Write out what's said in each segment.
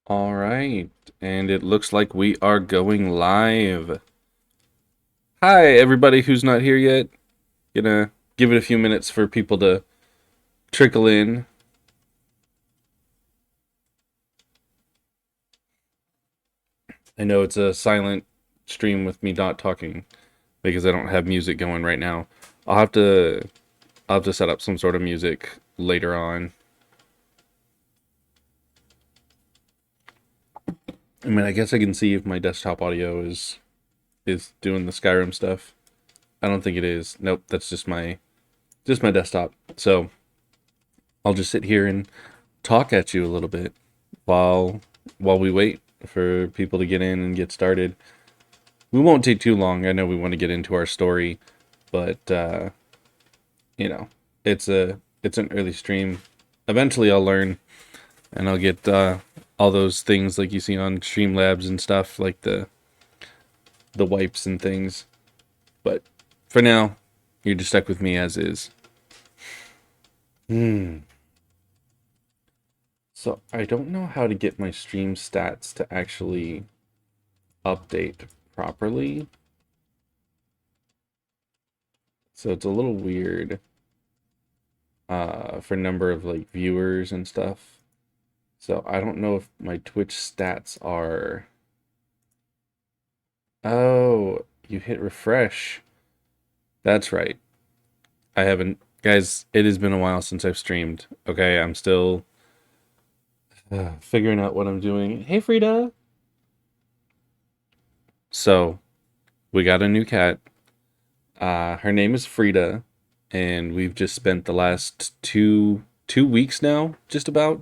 All right, and it looks like we are going live. Hi, everybody who's not here yet. Gonna give it a few minutes for people to trickle in. I know it's a silent stream with me not talking because I don't have music going right now. I'll have to I'll have to set up some sort of music later on. I mean, I guess I can see if my desktop audio is doing the Skyrim stuff. I don't think it is. Nope, that's just my desktop. So I'll just sit here and talk at you a little bit while we wait for people to get in and get started. We won't take too long. I know we want to get into our story, but you know, it's an early stream. Eventually, I'll learn and I'll get all those things like you see on Streamlabs and stuff, like the wipes and things. But for now, you're just stuck with me as is. Hmm. So I don't know how to get my stream stats to actually update properly. So it's a little weird for number of like viewers and stuff. So I don't know if my Twitch stats are. Oh, you hit refresh. That's right. I haven't, guys, it has been a while since I've streamed. Okay, I'm still figuring out what I'm doing. Hey, Frida. So we got a new cat. Her name is Frida, and we've just spent the last two weeks now, just about,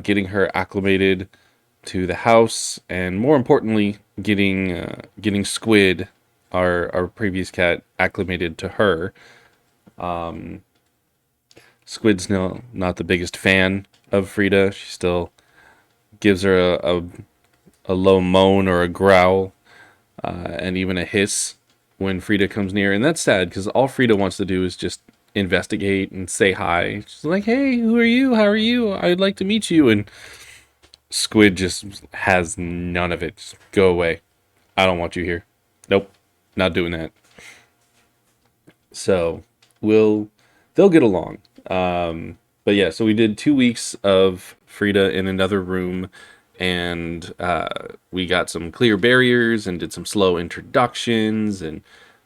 getting her acclimated to the house, and more importantly, getting Squid, our previous cat, acclimated to her. Um, Squid's no not the biggest fan of Frida. She still gives her a low moan or a growl, and even a hiss when Frida comes near. And that's sad because all Frida wants to do is just investigate and say hi. She's like, hey, who are you? How are you? I'd like to meet you. And Squid just has none of it. Just go away. I don't want you here. Nope, not doing that. So we'll they'll get along. But yeah, so we did 2 weeks of Frida in another room, and we got some clear barriers and did some slow introductions, and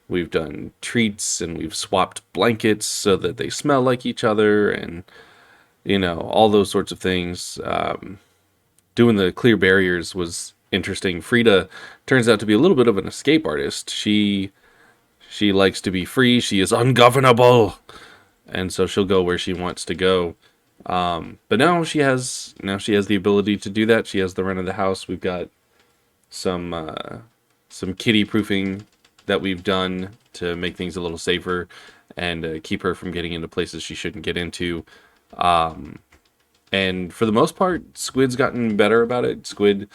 we've done treats and we've swapped blankets so that they smell like each other, and all those sorts of things. Doing the clear barriers was interesting. Frida turns out to be a little bit of an escape artist. She likes to be free. She is ungovernable, and so she'll go where she wants to go. But now she has the ability to do that. She has the run of the house. We've got some some kitty proofing that we've done to make things a little safer and keep her from getting into places she shouldn't get into. Um, and for the most part, Squid's gotten better about it. Squid,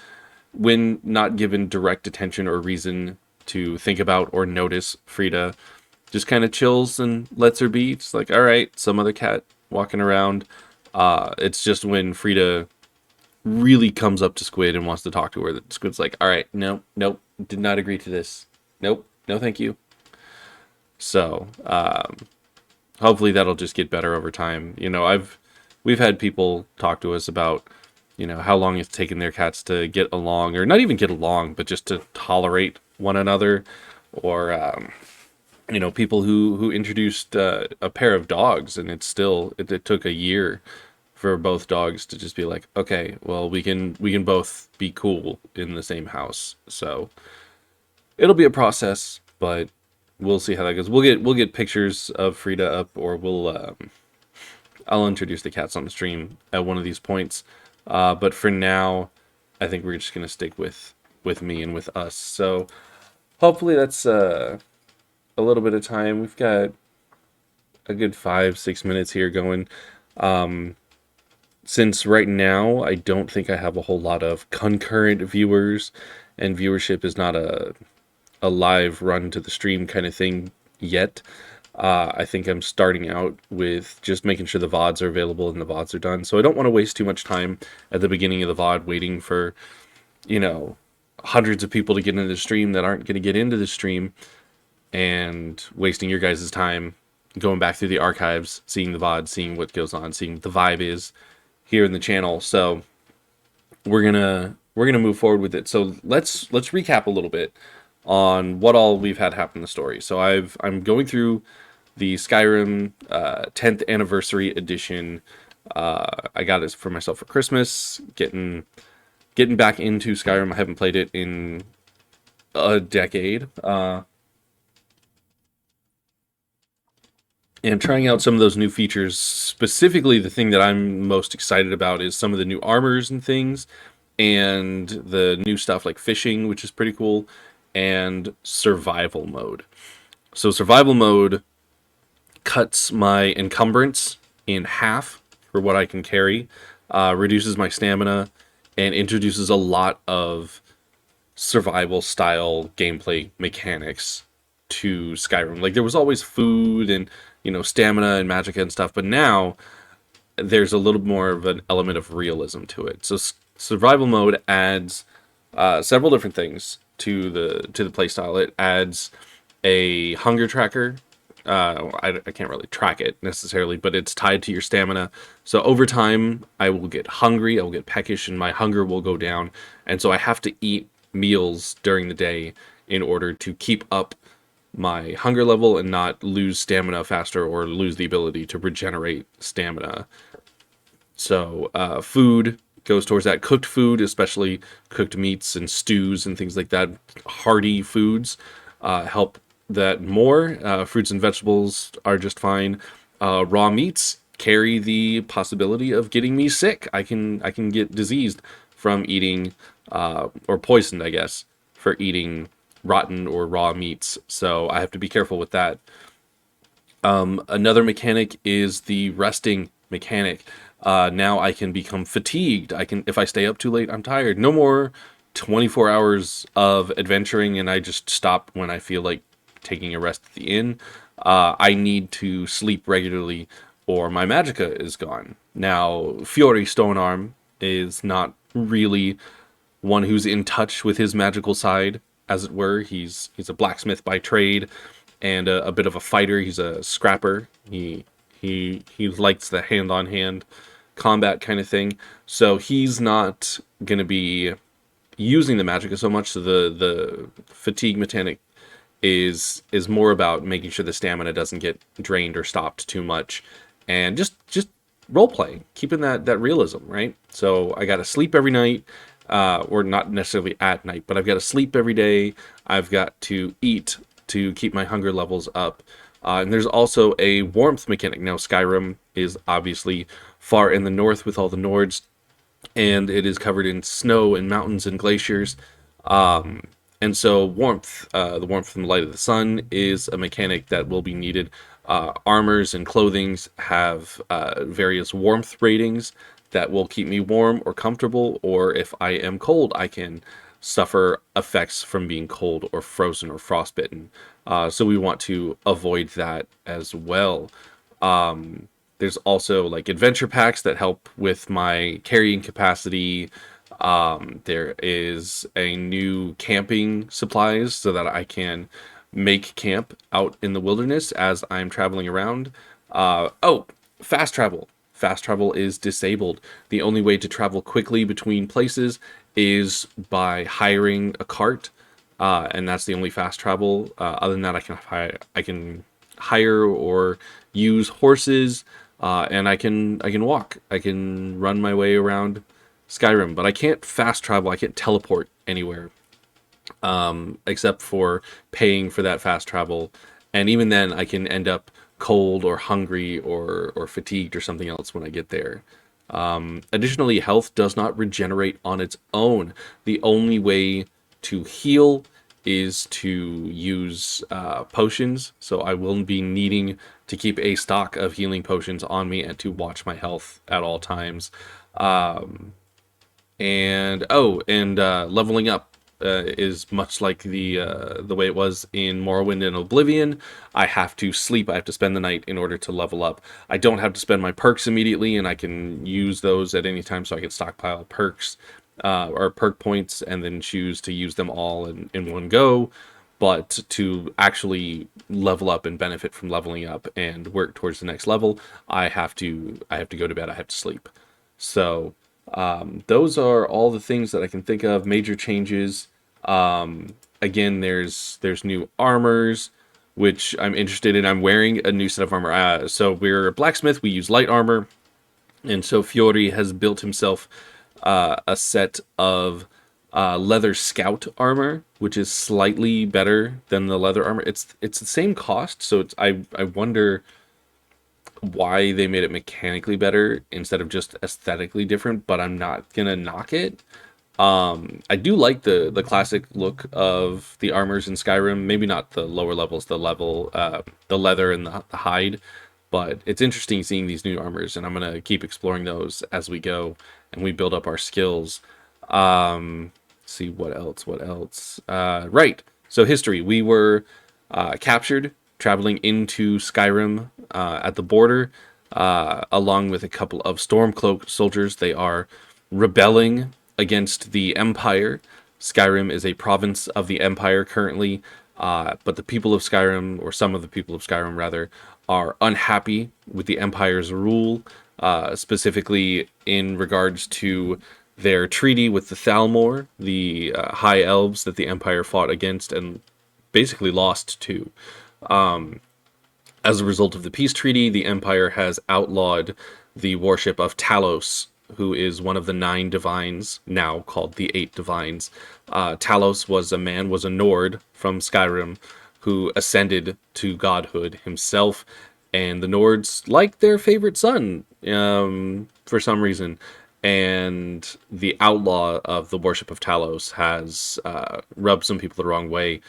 when not given direct attention or reason to think about or notice Frida, just kind of chills and lets her be. It's like, all right, some other cat walking around. It's just when Frida really comes up to Squid and wants to talk to her that Squid's like, all right, no, nope, did not agree to this. Nope, no, thank you. So hopefully that'll just get better over time. We've had people talk to us about how long it's taken their cats to get along, or not even get along, but just to tolerate one another, or people who introduced a pair of dogs, and it took a year for both dogs to just be like, okay, well, we can both be cool in the same house. So it'll be a process, but we'll see how that goes. We'll get pictures of Frida up, or I'll introduce the cats on the stream at one of these points. But for now, I think we're just gonna stick with me and with us. So hopefully that's a little bit of time. We've got a good 5-6 minutes here going. Um, since right now I don't think I have a whole lot of concurrent viewers, and viewership is not a live run to the stream kind of thing yet. I think I'm starting out with just making sure the VODs are available and the VODs are done. So I don't want to waste too much time at the beginning of the VOD waiting for, you know, hundreds of people to get into the stream that aren't going to get into the stream, and wasting your guys' time going back through the archives, seeing the VOD, seeing what goes on, seeing what the vibe is here in the channel. So we're gonna move forward with it. So let's recap a little bit on what all we've had happen in the story. So I'm going through the Skyrim 10th anniversary edition. I got it for myself for Christmas. Getting back into Skyrim. I haven't played it in a decade. And trying out some of those new features. Specifically, the thing that I'm most excited about is some of the new armors and things, and the new stuff like fishing, which is pretty cool, and survival mode. So survival mode cuts my encumbrance in half for what I can carry, reduces my stamina, and introduces a lot of survival style gameplay mechanics to Skyrim. Like there was always food and stamina and magic and stuff, but now there's a little more of an element of realism to it. So survival mode adds several different things to the playstyle. It adds a hunger tracker. I can't really track it necessarily, but it's tied to your stamina. So over time, I will get hungry, I will get peckish, and my hunger will go down. And so I have to eat meals during the day in order to keep up my hunger level and not lose stamina faster or lose the ability to regenerate stamina. So food goes towards that. Cooked food, especially cooked meats and stews and things like that, hearty foods help that more. Fruits and vegetables are just fine. Raw meats carry the possibility of getting me sick. I can get diseased from eating or poisoned, I guess, for eating rotten or raw meats. So I have to be careful with that. Another mechanic is the resting mechanic. Now I can become fatigued. If I stay up too late, I'm tired. No more 24 hours of adventuring and I just stop when I feel like taking a rest at the inn. I need to sleep regularly or my magicka is gone. Now, Fjori Stonearm is not really one who's in touch with his magical side, as it were. He's a blacksmith by trade and a bit of a fighter. He's a scrapper. He likes the hand-on-hand combat kind of thing. So he's not going to be using the magicka so much. So the fatigue mechanic is more about making sure the stamina doesn't get drained or stopped too much, and just role playing, keeping that realism, right? So I got to sleep every night, or not necessarily at night, but I've got to sleep every day. I've got to eat to keep my hunger levels up. And there's also a warmth mechanic. Now, Skyrim is obviously far in the north with all the Nords, and it is covered in snow and mountains and glaciers. And so warmth, the warmth from the light of the sun, is a mechanic that will be needed. Armors and clothings have various warmth ratings that will keep me warm or comfortable, or if I am cold, I can suffer effects from being cold or frozen or frostbitten. So we want to avoid that as well. There's also like adventure packs that help with my carrying capacity. There is a new camping supplies so that I can make camp out in the wilderness as I'm traveling around. Fast travel. Fast travel is disabled. The only way to travel quickly between places is by hiring a cart, and that's the only fast travel. Other than that, I can hire or use horses, and I can walk. I can run my way around Skyrim, but I can't fast travel. I can't teleport anywhere, except for paying for that fast travel, and even then, I can end up cold or hungry or fatigued or something else when I get there. Additionally, health does not regenerate on its own. The only way to heal is to use potions, so I will be needing to keep a stock of healing potions on me and to watch my health at all times. And leveling up. is much like the way it was in Morrowind and Oblivion. I have to sleep. I have to spend the night in order to level up. I don't have to spend my perks immediately, and I can use those at any time, so I can stockpile perks or perk points, and then choose to use them all in one go. But to actually level up and benefit from leveling up and work towards the next level, I have to go to bed. I have to sleep. So those are all the things that I can think of. Major changes. Again, there's new armors, which I'm interested in. I'm wearing a new set of armor. So we're a blacksmith. We use light armor, and so Fjori has built himself a set of leather scout armor, which is slightly better than the leather armor. It's the same cost, so I wonder why they made it mechanically better instead of just aesthetically different. But I'm not gonna knock it. I do like the classic look of the armors in Skyrim. Maybe not the lower levels, the leather and the hide, but it's interesting seeing these new armors, and I'm gonna keep exploring those as we go and we build up our skills. See what else. Right. So history. We were captured traveling into Skyrim at the border, along with a couple of Stormcloak soldiers. They are rebelling against the Empire. Skyrim is a province of the Empire currently, but the people of Skyrim, or some of the people of Skyrim rather, are unhappy with the Empire's rule, specifically in regards to their treaty with the Thalmor, the High Elves that the Empire fought against and basically lost to. As a result of the peace treaty, the Empire has outlawed the worship of Talos, who is one of the 9 divines, now called the 8 divines. Talos was a Nord from Skyrim who ascended to godhood himself, and the Nords like their favorite son for some reason. And the outlaw of the worship of Talos has rubbed some people the wrong way.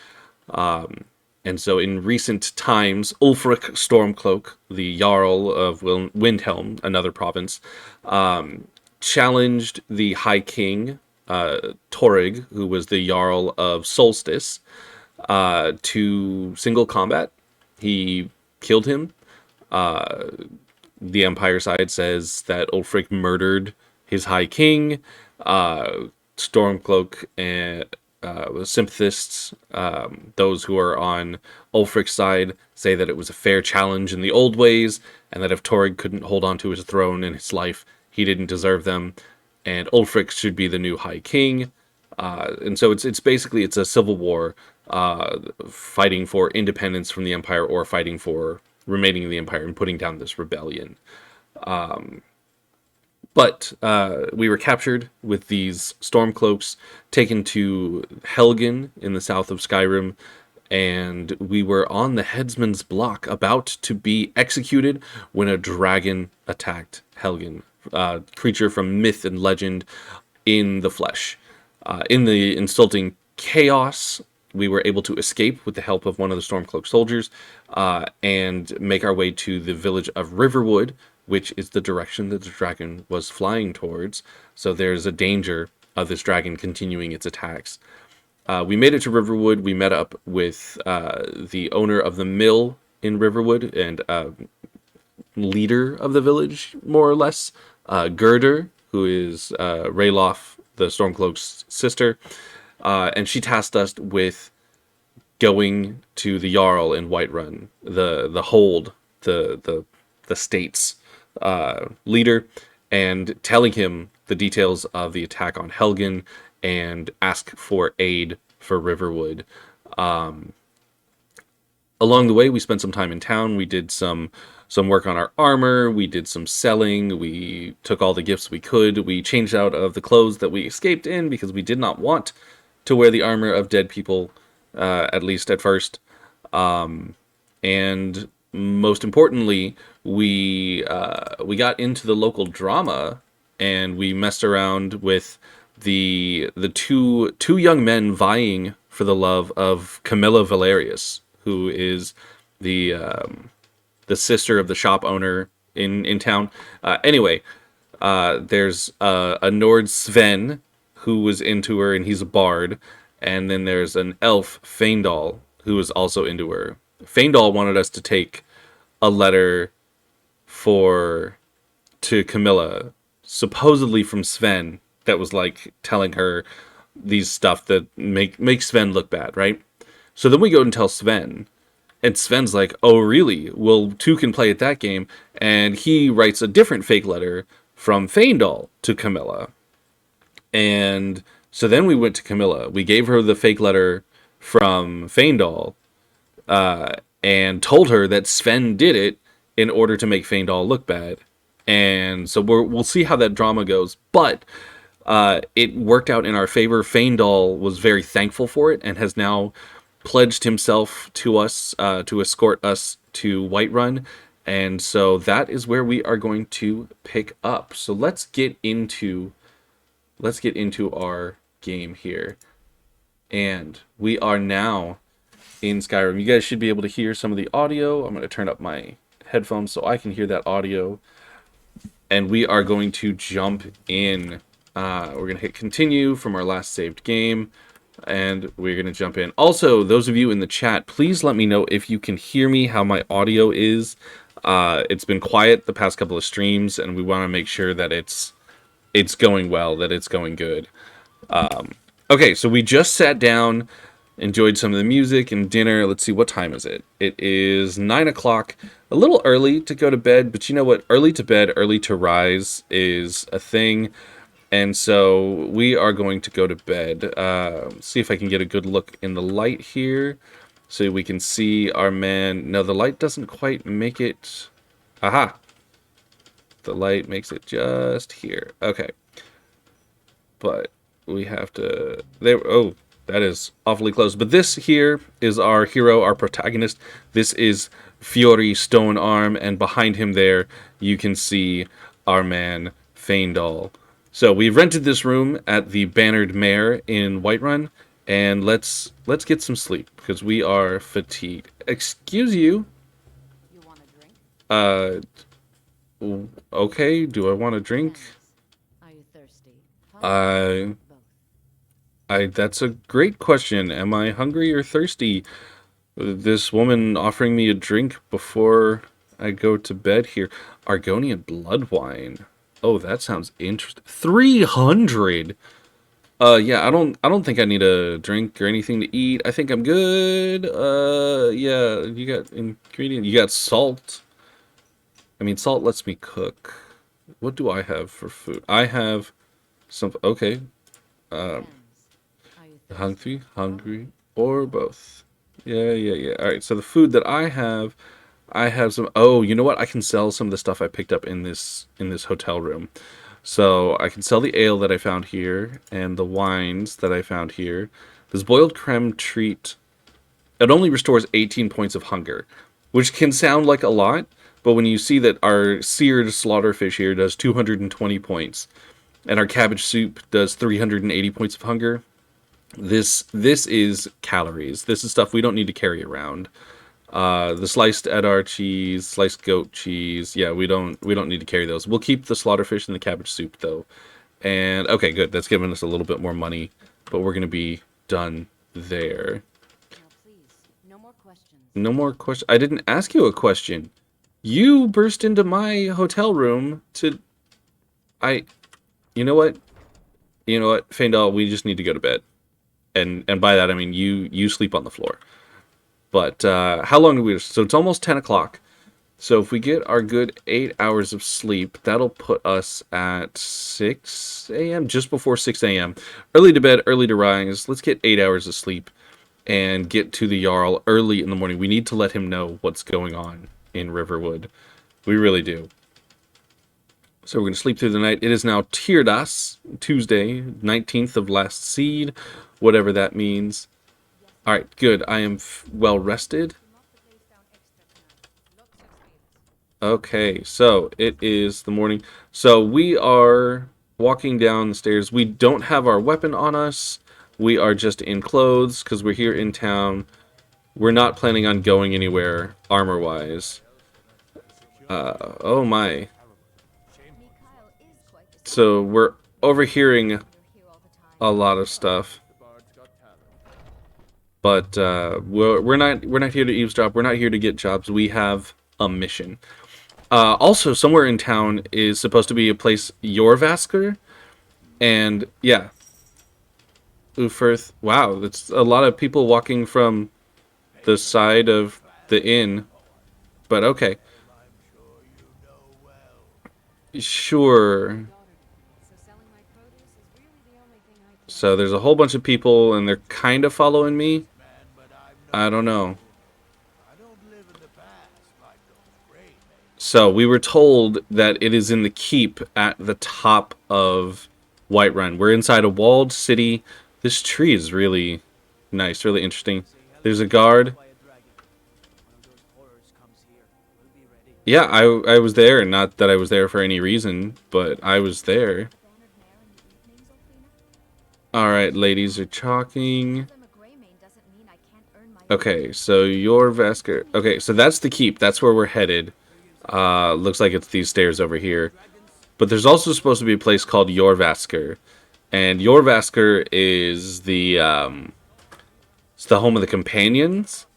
And so in recent times, Ulfric Stormcloak, the Jarl of Windhelm, another province, challenged the High King, Torrig, who was the Jarl of Solstice, to single combat. He killed him. The Empire side says that Ulfric murdered his High King. Stormcloak and sympathists, those who are on Ulfric's side, say that it was a fair challenge in the old ways, and that if Torrig couldn't hold on to his throne in his life, he didn't deserve them, and Ulfric should be the new High King. And so it's basically it's a civil war, fighting for independence from the Empire or fighting for remaining in the Empire and putting down this rebellion. But we were captured with these Stormcloaks, taken to Helgen in the south of Skyrim, and we were on the headsman's block, about to be executed, when a dragon attacked Helgen, creature from myth and legend in the flesh. In the insulting chaos, we were able to escape with the help of one of the Stormcloak soldiers, and make our way to the village of Riverwood, which is the direction that the dragon was flying towards. So there's a danger of this dragon continuing its attacks. We made it to Riverwood. We met up with the owner of the mill in Riverwood and leader of the village, more or less, Gerder, who is Rayloff, the Stormcloak's sister. And she tasked us with going to the Jarl in Whiterun, the hold, the state's leader, and telling him the details of the attack on Helgen and ask for aid for Riverwood. Along the way, we spent some time in town. We did some work on our armor. We did some selling. We took all the gifts we could. We changed out of the clothes that we escaped in because we did not want to wear the armor of dead people, at least at first. And most importantly, we got into the local drama, and we messed around with the two young men vying for the love of Camilla Valerius, who is the sister of the shop owner in town. Anyway, there's a Nord Sven who was into her, and he's a bard, and then there's an elf, Faendal, who is also into her. Faendal wanted us to take a letter for to Camilla, supposedly from Sven, that was like telling her these stuff that make Sven look bad, right? So then we go and tell Sven, and Sven's like, "Oh, really? Well, two can play at that game." And he writes a different fake letter from Faendal to Camilla. And so then we went to Camilla. We gave her the fake letter from Faendal, and told her that Sven did it in order to make Faendal look bad. And so we'll see how that drama goes. But it worked out in our favor. Faendal was very thankful for it and has now pledged himself to us to escort us to Whiterun. And so that is where we are going to pick up. So let's get into our game here. And we are now in Skyrim. You guys should be able to hear some of the audio. I'm going to turn up my headphones so I can hear that audio. And we are going to jump in. We're going to hit continue from our last saved game. And we're going to jump in. Also, those of you in the chat, please let me know if you can hear me, how my audio is. It's been quiet the past couple of streams, and we want to make sure that it's going well, that it's going good. Okay, so we just sat down, enjoyed some of the music and dinner. Let's see, what time is it? It is 9 o'clock. A little early to go to bed, but you know what? Early to bed, early to rise is a thing. And so we are going to go to bed. See if I can get a good look in the light here, so we can see our man. No, the light doesn't quite make it. Aha! The light makes it just here. Okay. But we have to... There. Oh, that is awfully close. But this here is our hero, our protagonist. This is Fjori Stonearm, and behind him there, you can see our man, Faendal. So we've rented this room at the Bannered Mare in Whiterun, and let's get some sleep because we are fatigued. Excuse you. You want a drink? Okay. Do I want a drink? Are you thirsty? I. Both. That's a great question. Am I hungry or thirsty? This woman offering me a drink before I go to bed here. Argonian blood wine. Oh, that sounds interesting. 300. Yeah, I don't think I need a drink or anything to eat. I think I'm good. Yeah, you got ingredient. You got salt. I mean, salt lets me cook. What do I have for food? I have some. Okay. Depends. Are you thirsty? Hungry, or both. Yeah. All right. So the food that I have some. Oh, you know what? I can sell some of the stuff I picked up in this hotel room. So I can sell the ale that I found here and the wines that I found here. This boiled creme treat. It only restores 18 points of hunger, which can sound like a lot, but when you see that our seared slaughterfish here does 220 points, and our cabbage soup does 380 points of hunger, this is calories. This is stuff we don't need to carry around. The sliced Edar cheese, sliced goat cheese. Yeah, we don't need to carry those. We'll keep the slaughterfish and the cabbage soup though. And okay, good. That's giving us a little bit more money, but we're gonna be done there. Now, please, no more questions. No more question. I didn't ask you a question. You burst into my hotel room to. I. You know what? You know what, Faendal? We just need to go to bed, and by that I mean you sleep on the floor. But how long do we? So it's almost 10 o'clock. So if we get our good 8 hours of sleep, that'll put us at 6 a.m., just before 6 a.m. Early to bed, early to rise. Let's get 8 hours of sleep and get to the Jarl early in the morning. We need to let him know what's going on in Riverwood. We really do. So we're going to sleep through the night. It is now Tyrdas, Tuesday, 19th of last seed, whatever that means. All right, good. I am well rested. Okay, so it is the morning. So we are walking down the stairs. We don't have our weapon on us. We are just in clothes because we're here in town. We're not planning on going anywhere armor-wise. Oh my. So we're overhearing a lot of stuff. But we're not here to eavesdrop. We're not here to get jobs. We have a mission. Also, somewhere in town is supposed to be a place, Jorvasker, and yeah, Ufirth. Wow, that's a lot of people walking from the side of the inn. But okay, sure. Daughter, so selling my produce is really the only thing I can So there's a whole bunch of people, and they're kind of following me. I don't know. So we were told that it is in the keep at the top of Whiterun. We're inside a walled city. This tree is really nice, really interesting. There's a guard. Yeah, I was there, and not that I was there for any reason, but I was there. All right, ladies are talking. Okay, so your Vesker. Okay, so that's the keep. That's where we're headed. Looks like it's these stairs over here. But there's also supposed to be a place called Jorvasker. And Jorvasker is it's the home of the companions.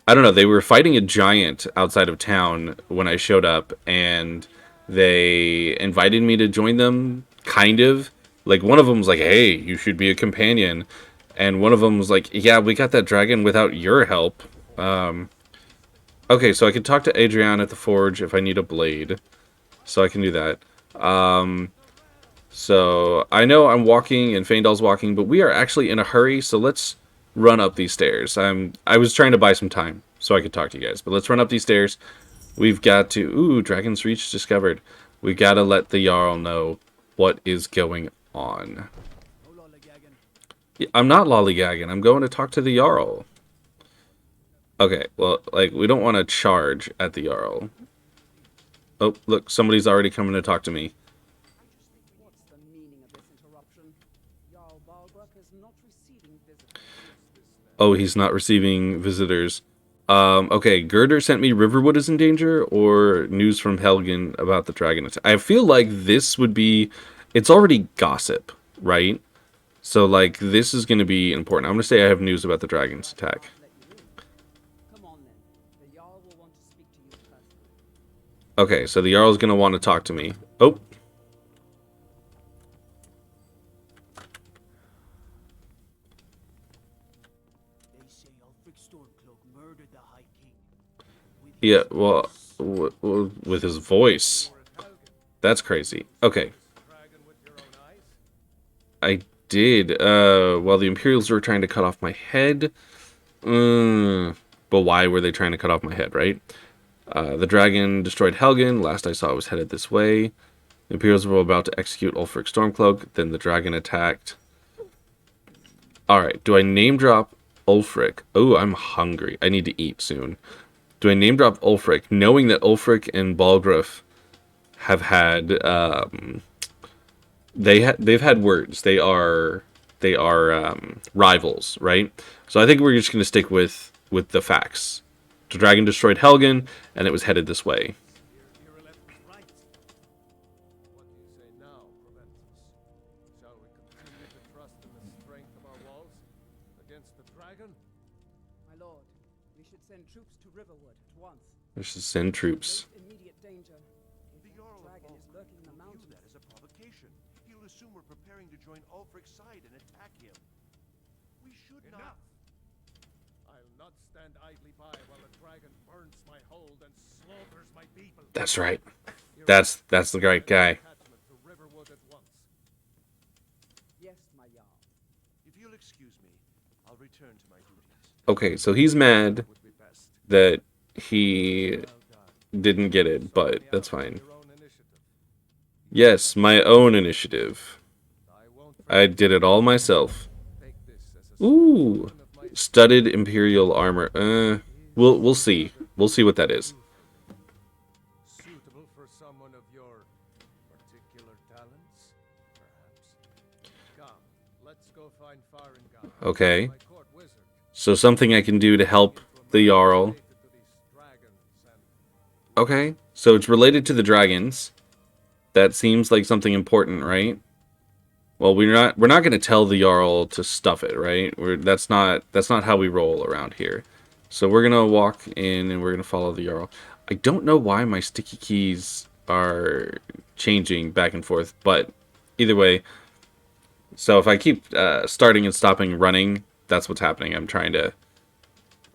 I don't know, they were fighting a giant outside of town when I showed up, and they invited me to join them, kind of. Like, one of them was like, hey, you should be a companion. And one of them was like, yeah, we got that dragon without your help. Okay, so I can talk to Adrian at the forge if I need a blade. So I can do that. So I know I'm walking and Faendal's walking, but we are actually in a hurry, so let's run up these stairs. I was trying to buy some time so I could talk to you guys, but let's run up these stairs. We've got to... Ooh, Dragon's Reach discovered. We got to let the Jarl know what is going on. Yeah, I'm not lollygagging. I'm going to talk to the Jarl. Okay, well, like, we don't want to charge at the Jarl. Oh, look, somebody's already coming to talk to me. What's the meaning of this interruption? Jarl Balgruuf is not receiving visitors. Oh, he's not receiving visitors. Okay, Girder sent me Riverwood is in danger, or news from Helgen about the dragon attack. I feel like this would be... It's already gossip, right? So, like, this is going to be important. I'm going to say I have news about the dragon's attack. Come on then. The Jarl will want to speak to you personally. Okay, so the Jarl's going to want to talk to me. Oh. They say Ulfric Stormcloak murdered the High King. Yeah, well, with his voice. That's crazy. Okay. I did. Well, the Imperials were trying to cut off my head. But why were they trying to cut off my head, right? The dragon destroyed Helgen. Last I saw it was headed this way. The Imperials were about to execute Ulfric Stormcloak. Then the dragon attacked. Alright, do I name drop Ulfric? Oh, I'm hungry. I need to eat soon. Do I name drop Ulfric, knowing that Ulfric and Balgruuf have had... they've had words. They are rivals, right? So I think we're just going to stick with the facts. The dragon destroyed Helgen, and it was headed this way. My lord, we should send troops to Riverwood at once. We should send troops. Immediate danger. The Jarl of Dragon is Balgruuf lurking in the will view mountains. that as a provocation. He'll assume we're preparing to join Ulfric's side and attack him. We should not. I'll not stand idly by while a dragon burns my hold and slaughters my people. That's right. That's the right guy. Attachment to Riverwood at once. Yes, my Jarl. If you'll excuse me, I'll return to my duties. Okay, so he's mad Would be best. that he didn't get it, but that's fine. Your own initiative. Yes, my own initiative. I won't I did it all myself. take this as a Ooh, of my studded Imperial armor. We'll see. We'll see what that is. suitable for someone of your particular talents, perhaps. Come, let's go find Faendal. Okay. My court wizard. So something I can do to help the Jarl. Related to these dragons and Okay, so it's related to the dragons. That seems like something important, right? Well, we're not going to tell the Jarl to stuff it, right? That's not how we roll around here. So we're going to walk in and we're going to follow the Jarl. I don't know why my sticky keys are changing back and forth, but either way, so if I keep starting and stopping running, that's what's happening. I'm trying to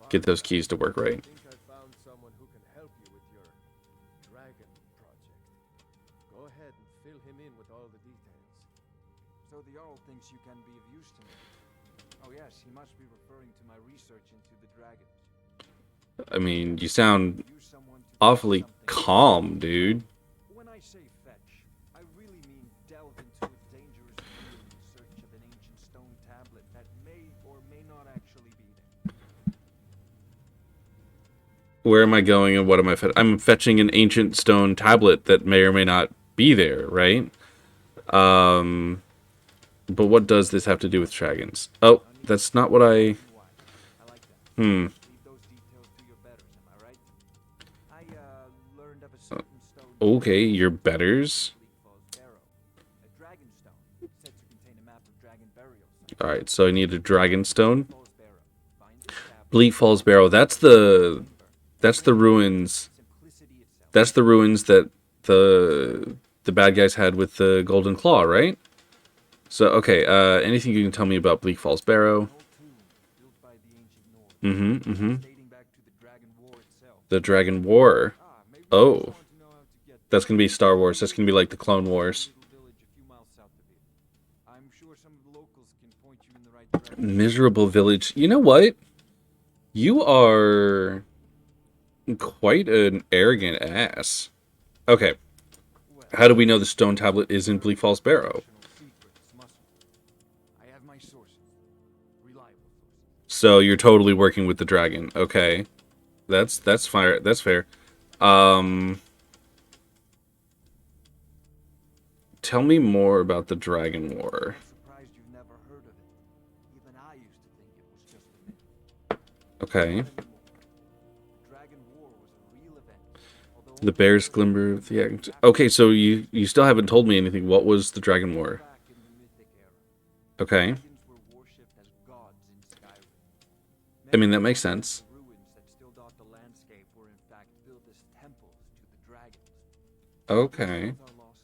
get those keys to work right. I think I found someone who can help you with your dragon project. Go ahead and fill him in with all the details. So the Jarl thinks you can be of use to me. Oh yes, he must be referring to my research into the dragons. I mean, you sound Use someone to awfully something. calm, dude. When I say fetch, I really mean delve into a dangerous field in search of an ancient stone tablet that may or may not actually be there. Where am I going and what am I I'm fetching an ancient stone tablet that may or may not be there, right? But what does this have to do with dragons? Oh, that's not what I... Why? I like that. Hmm. Leave those details to your betters, am I right? I learned of a certain stone. Okay, your betters. Bleak Falls Barrow. A dragon stone, said to contain a map of dragon burial sites. Alright, so I need a dragon stone. Falls Barrow. Find the tablet. Bleak Falls Barrow. That's the ruins. Simplicity itself. That's the ruins that the bad guys had with the Golden Claw, right? So, okay, anything you can tell me about Bleak Falls Barrow? An old tomb built by the ancient Nords, dating back to the Dragon War itself. The Dragon War. Maybe Oh. you want to know how to get That's gonna be Star Wars. That's gonna be like the Clone Wars. little village a few miles south of here. I'm sure some of the locals can point you in the right direction. Miserable village. You know what? You are quite an arrogant ass. Okay. How do we know the stone tablet is in Bleak Falls Barrow? Secrets, must we? I have my sources. Reliable sources. So you're totally working with the dragon. Okay. That's fire. That's fair. Tell me more about the Dragon War. I'm surprised you've never heard of it. Even I used to think it was just a myth. Okay. Not anymore. The Dragon War was a real event. Although The bear's glimmer of the act. Okay, so you still haven't told me anything. What was the Dragon War? back in the Mythic era, Okay. dragons were worshipped as gods in Skyrim. I mean, that makes sense. The ruins that still dot the landscape were in fact built as temples to the dragons. Okay. Both are lost,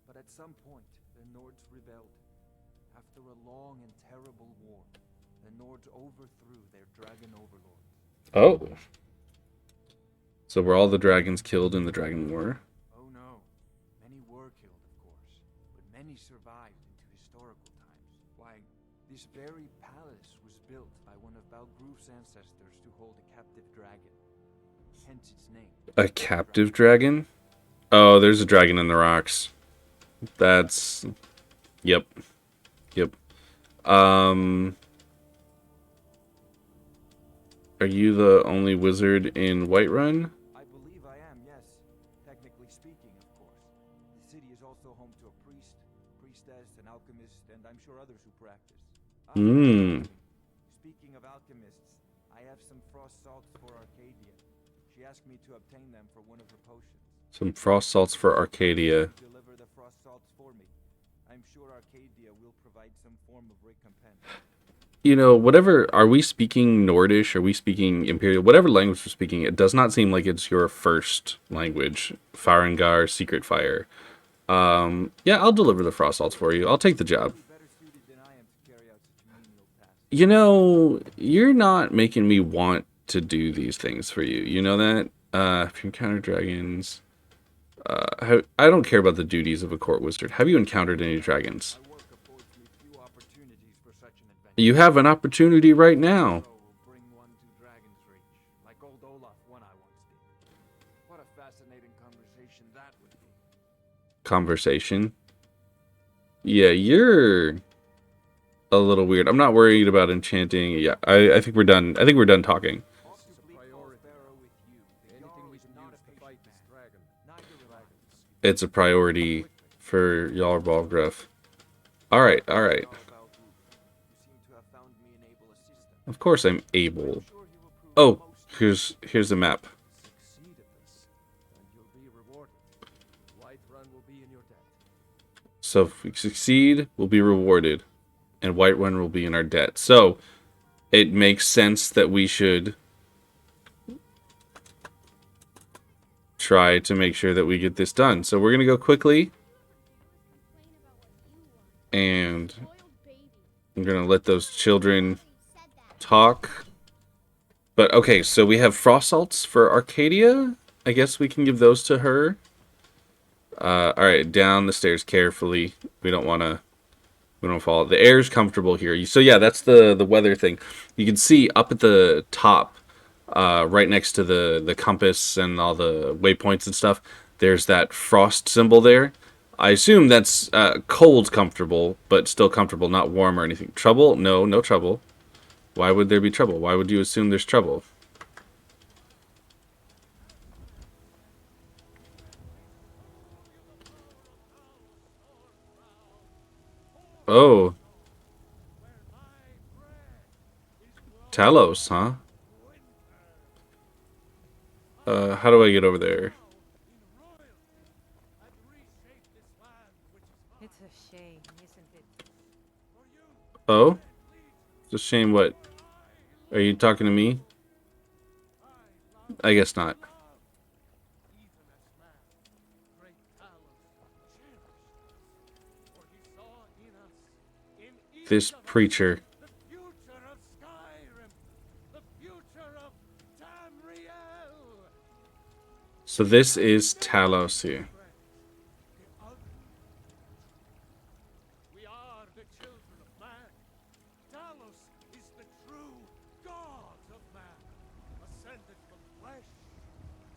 but at some point the Nords rebelled. After a long and terrible war, the Nords overthrew their dragon overlords. Oh. So were all the dragons killed in the Dragon War? Oh no, many were killed, of course, but many survived into historical times. Why, this very palace was built by one of Balgruuf's ancestors to hold a captive dragon. Hence its name. A captive dragon? Oh, there's a dragon in the rocks. That's... Yep. Yep. Are you the only wizard in Whiterun? I believe I am, yes. Technically speaking, of course. The city is also home to a priest, priestess, an alchemist, and I'm sure others who practice. Speaking of alchemists, I have some frost salts for Arcadia. She asked me to obtain them for one of her potions. Some frost salts for Arcadia. Deliver the frost salts for me. I'm sure Arcadia will provide some form of recompense. You know, whatever, are we speaking Nordish? Are we speaking Imperial? Whatever language we're speaking, it does not seem like it's your first language. Farengar, Secret Fire. Yeah, I'll deliver the frost salts for you. I'll take the job. Better suited than I am to carry out such a menial task. You know, you're not making me want to do these things for you. You know that? If you encounter dragons... I don't care about the duties of a court wizard. Have you encountered any dragons? My work affords me few opportunities for such an adventure. You have an opportunity right now. So will bring one to Dragon's Reach, like old Olaf one I once did. What a fascinating conversation that would be. Conversation. Yeah, you're a little weird. I'm not worried about enchanting. Yeah, I think we're done. I think we're done talking. Off to Bleak Falls Barrow with you. The Anything Jarl we is can not use a to fight patient this man. dragon. Neither will I. It's a priority for Jarl Balgruuf. All right, all right. Jarl Balgruuf, you seem to have found me an able assistant. Of course I'm able. I'm sure he will prove Oh, most here's the map. Succeed at this, and you'll be rewarded. Whiterun will be in your debt. So if we succeed, we'll be rewarded, and Whiterun will be in our debt. So it makes sense that we should try to make sure that we get this done. So we're gonna go quickly, and I'm gonna let those children talk. But okay, so we have frost salts for Arcadia. I guess we can give those to her. Alright, down the stairs carefully. We don't fall. The air's comfortable here. So yeah, that's the weather thing. You can see up at the top, right next to the compass and all the waypoints and stuff, there's that frost symbol there. I assume that's cold comfortable, but still comfortable, not warm or anything. Trouble? No, no trouble. Why would there be trouble? Why would you assume there's trouble? Oh. Talos, huh? How do I get over there? It's a shame, isn't it? Oh? It's a shame what? Are you talking to me? I guess not. This preacher. The future of Skyrim, the future of Tamriel. So this is Talos here. We are the children of man. Talos is the true God of man, ascended from flesh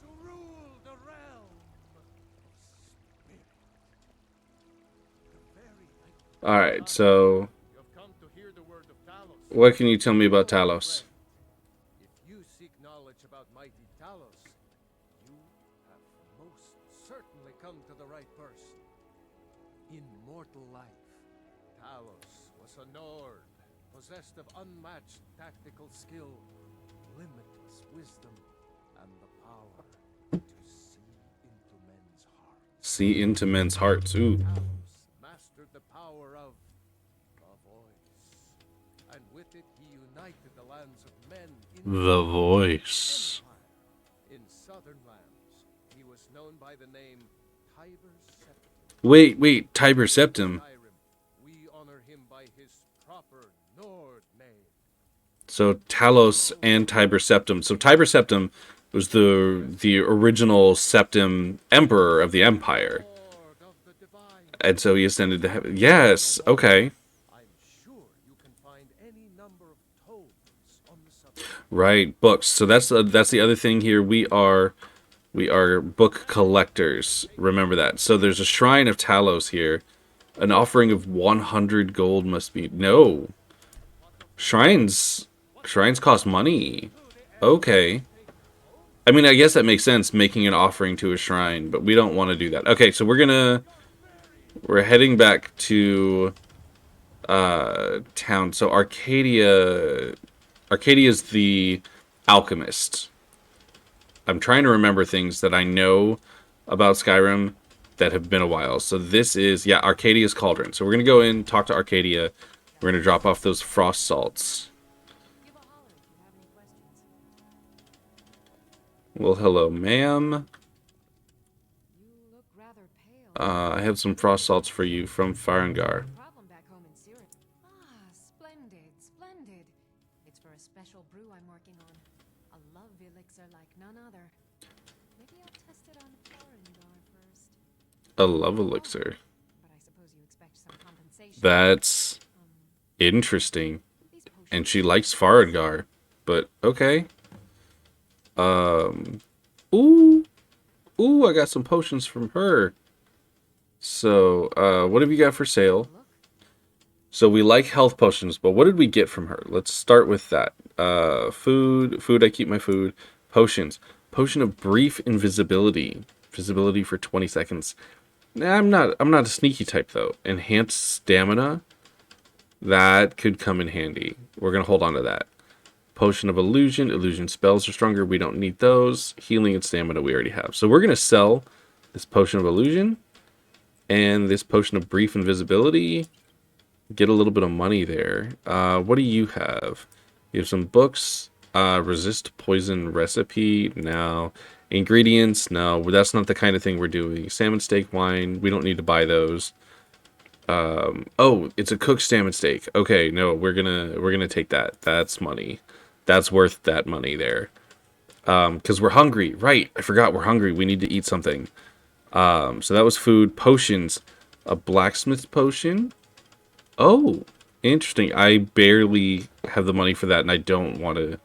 to rule the realm of spirit. The very Alright, so you have come to hear the word of Talos. what can you tell me about Talos? If you seek knowledge about mighty Talos, you have most certainly come to the right person. In mortal life, Talos was a Nord, possessed of unmatched tactical skill, limitless wisdom, and the power to see into men's hearts. See into men's hearts. Ooh. Talos mastered the power of the voice, and with it he united the lands of men in The voice. empire. In southern lands, he was known by the name Tiber Septim. Wait, Tiber Septim. Skyrim, we honor him by his proper Nord name. So Talos and Tiber Septim. So Tiber Septim was the original Septim Emperor of the Empire. Lord of the divine. And so he ascended to heaven. Yes, okay. I'm sure you can find any number of tomes on the subject. Right, books. So that's the other thing here. We are book collectors. Remember that. So there's a shrine of Talos here. An offering of 100 gold must be. No. Shrines cost money. Okay. I mean, I guess that makes sense, making an offering to a shrine, but we don't want to do that. Okay, so we're heading back to town. So Arcadia's the alchemist. I'm trying to remember things that I know about Skyrim that have been a while. So this is, yeah, Arcadia's Cauldron. So we're going to go in, talk to Arcadia. We're going to drop off those frost salts. Give a holler if you have any questions. Well, hello, ma'am. You look rather pale. I have some frost salts for you from Faendal. Problem back home in Syria. Ah, splendid, splendid. It's for a special brew I'm working on. A love elixir like none other. Maybe I'll test it on Faendal first. A love elixir. But I suppose you expect some compensation. That's interesting. These potions And she likes Faradgar. But, okay. Ooh, I got some potions from her. So, what have you got for sale? look. So we like health potions, but what did we get from her? Let's start with that. Food, I keep my food. Potions. Potion of brief invisibility. Visibility for 20 seconds. Nah, I'm not a sneaky type though. Enhanced stamina. That could come in handy. We're gonna hold on to that. Potion of illusion. Illusion spells are stronger. We don't need those. Healing and stamina we already have. So we're gonna sell this potion of illusion. And this potion of brief invisibility. Get a little bit of money there. What do you have? You have some books. Resist poison recipe. No. Ingredients. No. That's not the kind of thing we're doing. Salmon steak wine. We don't need to buy those. Oh, it's a cooked salmon steak. Okay, no, we're gonna take that. That's money. That's worth that money there. Because we're hungry. Right. I forgot we're hungry. We need to eat something. So that was food. Potions. A blacksmith potion. Oh, interesting. I barely have the money for that, and I don't want to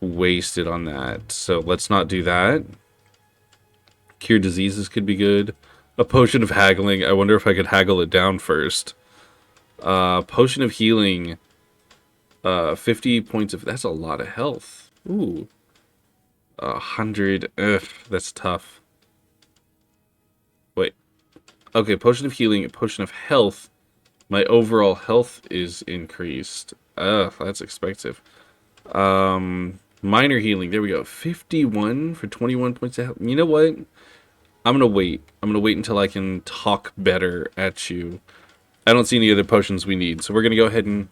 waste it on that. So let's not do that. Cure diseases could be good. A potion of haggling. I wonder if I could haggle it down first. Potion of healing. 50 points of... That's a lot of health. Ooh. 100. Ugh, that's tough. Wait. Okay, potion of healing, a potion of health. My overall health is increased. Ugh, that's expensive. Minor healing. There we go. 51 for 21 points of health. You know what? I'm going to wait. I'm going to wait until I can talk better at you. I don't see any other potions we need. So we're going to go ahead and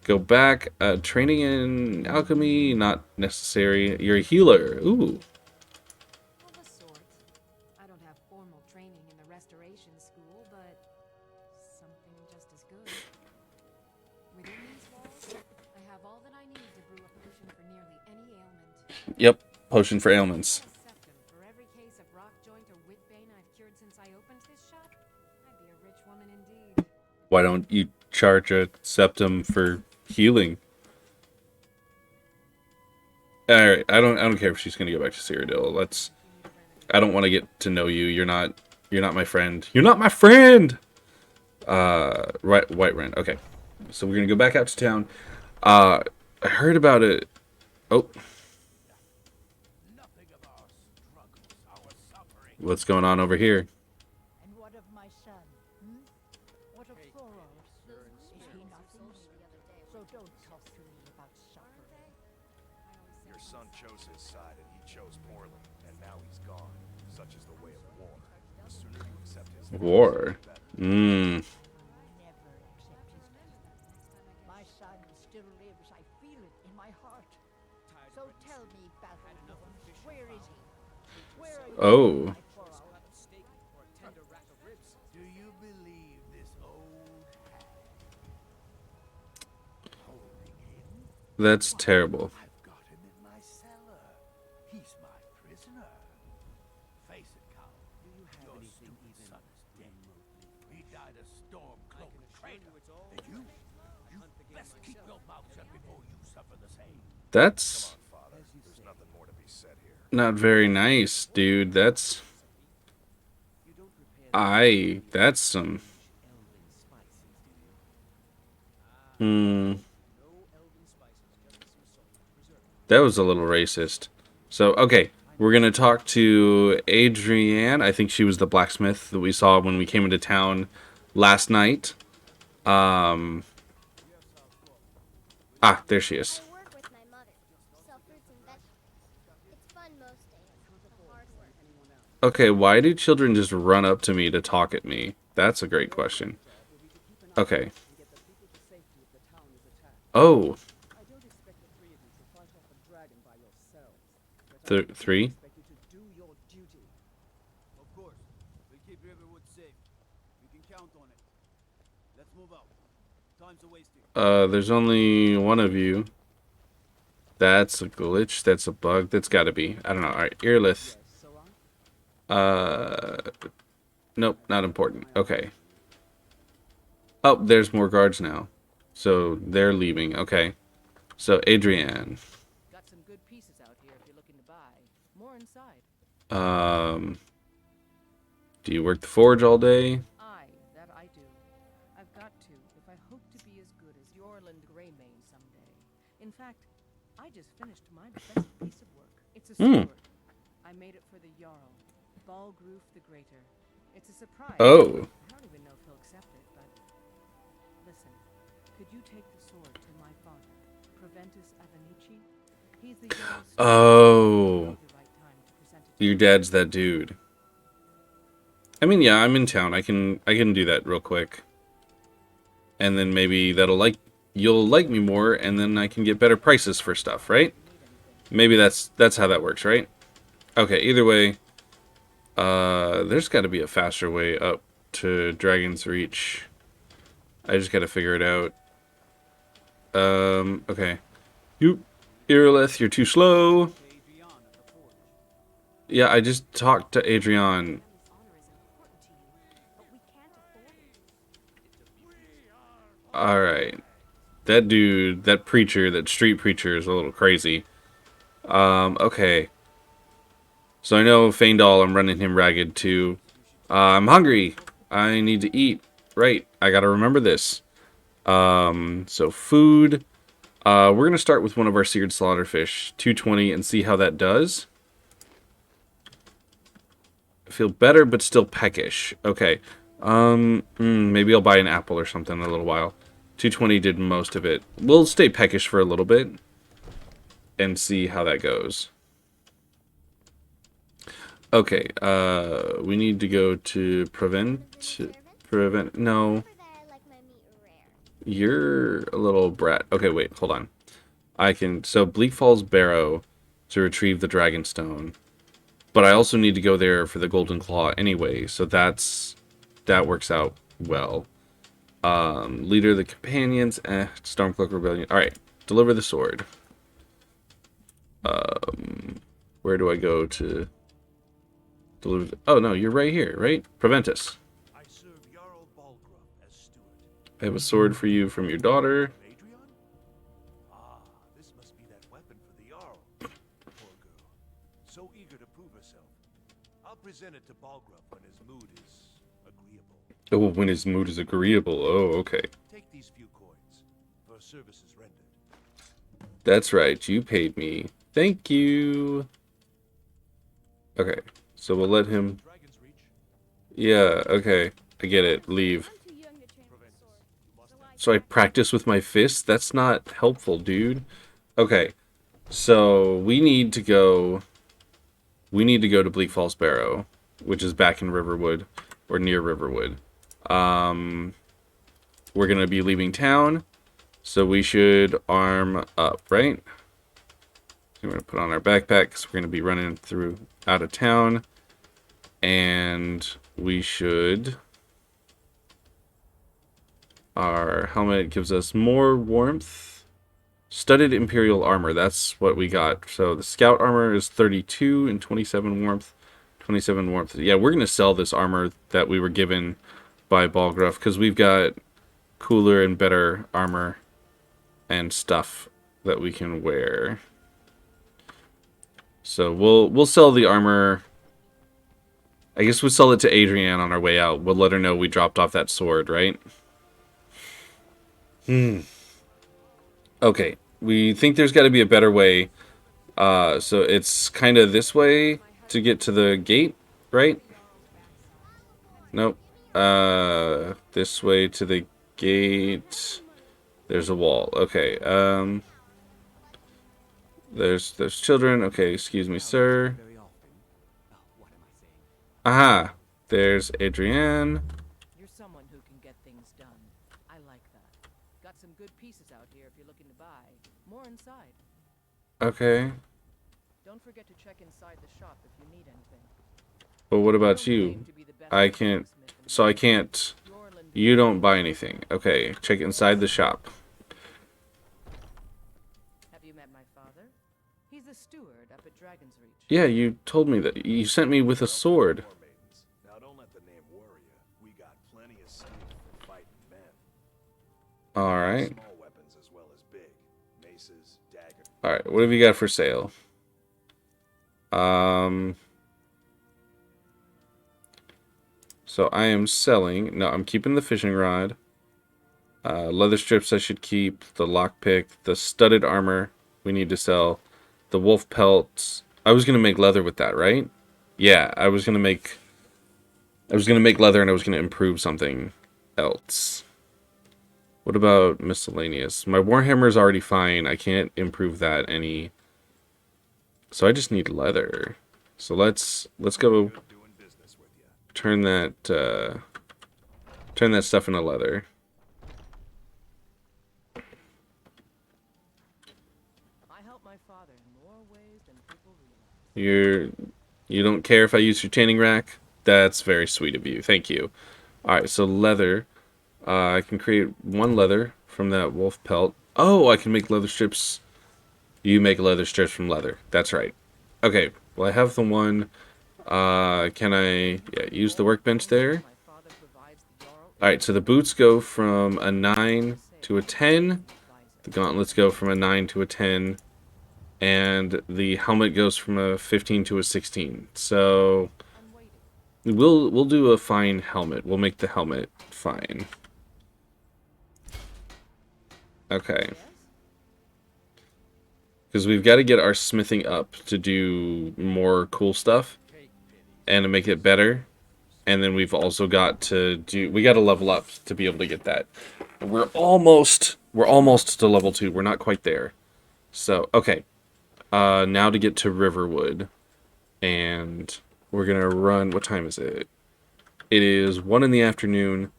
go back. Training in alchemy, not necessary. You're a healer. Ooh. Of a sort. I don't have formal training in the restoration school, but something just as good. Within these walls, I have all that I need to brew a potion for nearly any ailment. Yep. Potion for ailments. A septum for every case of rock joint or whitbane I've cured since I opened this shop. I'd be a rich woman indeed. Why don't you charge a septum for healing? Alright, I don't care if she's gonna go back to Cyrodiil. I don't want to get to know you. You're not my friend. You're not my friend! Right, Whiterun. Okay. So we're gonna go back out to town. I heard about it. Oh. What's going on over here? And what of my son? What of Thoros? Is he nothing? So don't talk to me about suffering. Your son chose his side and he chose poorly, and now he's gone. Such is the way of war. The sooner you accept his War. Never accept his death. My son still lives. I feel it in my heart. So tell me, Balgruuf, where is he? Where are you? Oh. Do you believe this old hag? Holding him? That's terrible. I've got him in my cellar. He's my prisoner. Face it, Cal. Do you have anything even son is dead. He died a storm-cloaked traitor. And you best keep your mouth shut before you suffer the same. That's Come on, Father. There's nothing more to be said here. not very nice, dude. That's some... That was a little racist. So, okay. We're going to talk to Adrienne. I think she was the blacksmith that we saw when we came into town last night. There she is. I work with my mother. Sell fruits and vegetables. It's fun most days. Hard work. Okay, why do children just run up to me to talk at me? That's a great question. Okay. Oh. I don't expect the three of you to fight off a dragon by yourselves. But I Three? expect you to do your duty. Of course. We'll keep Riverwood safe. You can count on it. Let's move out. Time's a wasting. There's only one of you. That's a glitch. That's a bug. That's gotta be. I don't know. Alright, Earlith. Nope, not important. Okay. Oh, there's more guards now. So, they're leaving. Okay. So, Adrienne. Got some good pieces out here if you're looking to buy. More inside. Do you work the forge all day? That I do. I've got to if I hope to be as good as Yorland Greymane someday. In fact, I just finished my best piece of work. It's a sword. I made it for the Jarl Balgruuf the Greater. It's a surprise. Oh. I don't even know if he'll accept it, but listen. Could you take the sword to my father, Proventus Avenici? He's the Jarl's Oh. the right time to present it to Your dad's that dude. I mean, yeah, I'm in town. I can do that real quick. And then maybe you'll like me more, and then I can get better prices for stuff, right? Maybe that's how that works, right? Okay, either way, there's got to be a faster way up to Dragon's Reach. I just got to figure it out. Okay. You, Irilith, you're too slow. Yeah, I just talked to Adrian. Alright. That dude, that preacher, that street preacher is a little crazy. Okay. So I know Faendal, I'm running him ragged too. I'm hungry. I need to eat. Right. I gotta remember this. So food. We're gonna start with one of our seared slaughterfish, 220, and see how that does. I feel better, but still peckish. Okay. Maybe I'll buy an apple or something in a little while. 220 did most of it. We'll stay peckish for a little bit and see how that goes. Okay, we need to go to prevent, no. You're a little brat. Okay, wait, hold on. So Bleak Falls Barrow to retrieve the Dragonstone. But I also need to go there for the Golden Claw anyway, so that works out well. Leader of the Companions, Stormcloak Rebellion. Alright, deliver the sword. Where do I go to deliver? Oh no, you're right here, right? Preventus. I serve Jarl Balgruuf as steward. I have a sword for you from your daughter. Adrian? Ah, this must be that weapon for the Jarl. Poor girl. So eager to prove herself. I'll present it to Balgruuf when his mood is agreeable. Oh, when his mood is agreeable. Oh, okay. Take these few coins for services rendered. That's right, you paid me. Thank you. Okay, so we'll let him... Dragon's Reach. Yeah, okay. I get it. Leave. So I practice with my fists? That's not helpful, dude. Okay, so we need to go... We need to go to Bleak Falls Barrow, which is back in Riverwood, or near Riverwood. We're going to be leaving town, so we should arm up, right? We're going to put on our backpack because we're going to be running through out of town. And we should... Our helmet gives us more warmth. Studded Imperial Armor, that's what we got. So the Scout Armor is 32 and 27 warmth. 27 warmth. Yeah, we're going to sell this armor that we were given by Balgruuf because we've got cooler and better armor and stuff that we can wear. So we'll sell the armor. I guess we'll sell it to Adrienne on our way out. We'll let her know we dropped off that sword, right? Okay, we think there's got to be a better way. So it's kind of this way to get to the gate, right? Nope. This way to the gate. There's a wall. Okay. There's children. Okay, excuse me, sir. Aha. There's Adrienne. You're someone who can get things done. I like that. Got some good pieces out here if you're looking to buy. More inside. Okay. Don't forget to check inside the shop if you need anything. But what about you? I can't. So I can't. You don't buy anything. Okay, check inside the shop. Have you met my father? He's a steward up at Dragon's Reach. Yeah, you told me that. You sent me with a sword. Now don't let the name worry you. We got plenty of steel for fighting men. Alright. Small weapons as well as big. Maces, daggers. Alright, what have you got for sale? So I am selling... No, I'm keeping the fishing rod. Leather strips I should keep. The lockpick. The studded armor we need to sell. The wolf pelts. I was going to make leather with that, right? Yeah, I was going to make leather and I was going to improve something else. What about miscellaneous? My warhammer is already fine. I can't improve that any. So I just need leather. So let's go. Doing business with you. turn that stuff into leather. I help my father in more ways than people realize. You don't care if I use your tanning rack? That's very sweet of you. Thank you. Alright, so leather. I can create one leather from that wolf pelt. Oh, I can make leather strips. You make leather strips from leather. That's right. Okay, well I have the one. Can I use the workbench there? My father provides the Jarl Alright, so the boots go from a 9 to a 10. The gauntlets go from a 9 to a 10. And the helmet goes from a 15 to a 16. So I'm waiting. we'll do a fine helmet. We'll make the helmet fine. Okay. Yes? Because we've got to get our smithing up to do more cool stuff and to make it better. And then we've also got to we got to level up to be able to get that. We're almost to level 2. We're not quite there. So, okay. Now to get to Riverwood. And we're going to run, what time is it? It is 1 in the afternoon.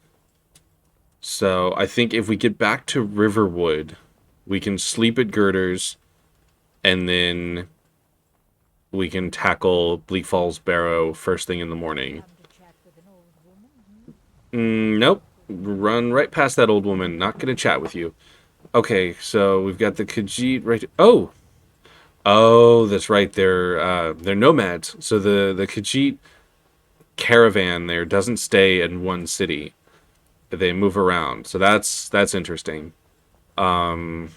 So I think if we get back to Riverwood, we can sleep at Girders, and then we can tackle Bleak Falls Barrow first thing in the morning. Come to chat with an old woman? Nope. Run right past that old woman. Not going to chat with you. Okay, so we've got the Khajiit right... Oh! Oh, that's right. They're nomads. So the Khajiit caravan there doesn't stay in one city. They move around. So that's interesting. Okay,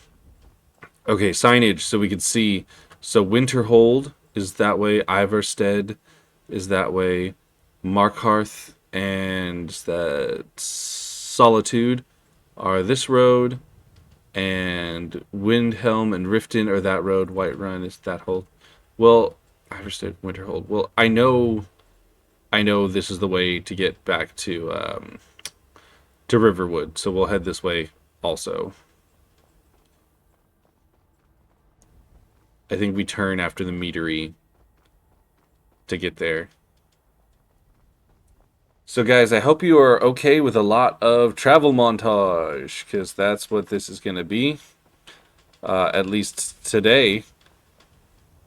signage so we can see. So Winterhold is that way. Ivarstead is that way. Markarth and that Solitude are this road. And Windhelm and Riften are that road. Whiterun is that hold. Well, Ivarstead, Winterhold. Well, I know this is the way to get back to Riverwood, so we'll head this way also. I think we turn after the meadery to get there. So guys, I hope you are okay with a lot of travel montage, because that's what this is going to be, at least today.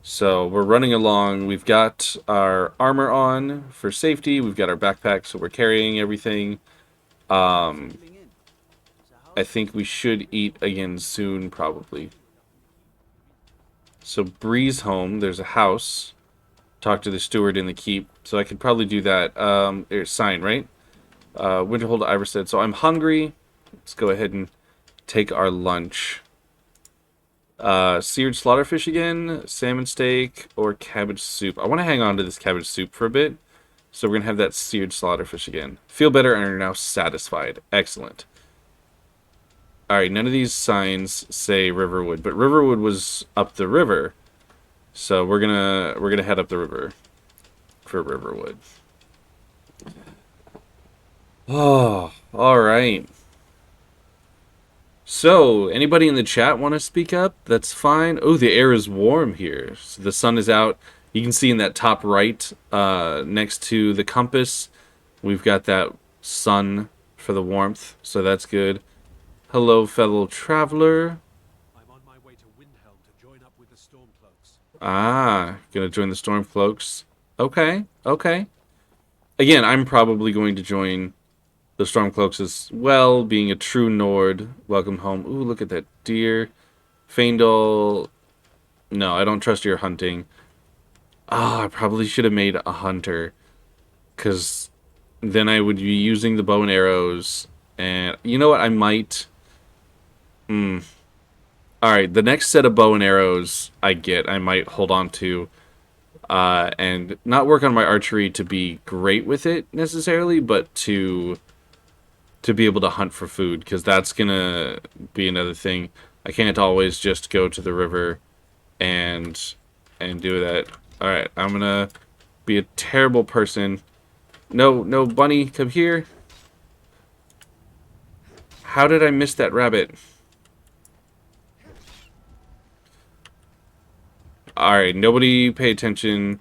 So we're running along. We've got our armor on for safety. We've got our backpack, so we're carrying everything. I think we should eat again soon, probably. So Breeze home. There's a house. Talk to the steward in the keep. So I could probably do that. There's sign, right? Winterhold Ivarstead. So I'm hungry. Let's go ahead and take our lunch. Seared slaughterfish again, salmon steak, or cabbage soup. I want to hang on to this cabbage soup for a bit. So we're going to have that seared slaughterfish again. Feel better and are now satisfied. Excellent. Alright, none of these signs say Riverwood, but Riverwood was up the river. So we're gonna head up the river for Riverwood. Oh, alright. So, anybody in the chat want to speak up? That's fine. Oh, the air is warm here. So the sun is out. You can see in that top right, next to the compass, we've got that sun for the warmth. So that's good. Hello, fellow traveler. I'm on my way to Windhelm to join up with the Stormcloaks. Ah, gonna join the Stormcloaks. Okay, okay. Again, I'm probably going to join the Stormcloaks as well, being a true Nord. Welcome home. Ooh, look at that deer. Faendal. No, I don't trust your hunting. Ah, I probably should have made a hunter. Because then I would be using the bow and arrows. And you know what? I might... Alright, the next set of bow and arrows I might hold on to. And not work on my archery to be great with it, necessarily, but to be able to hunt for food, because that's gonna be another thing. I can't always just go to the river and do that. Alright, I'm gonna be a terrible person. No, no, bunny, come here. How did I miss that rabbit? Alright, nobody pay attention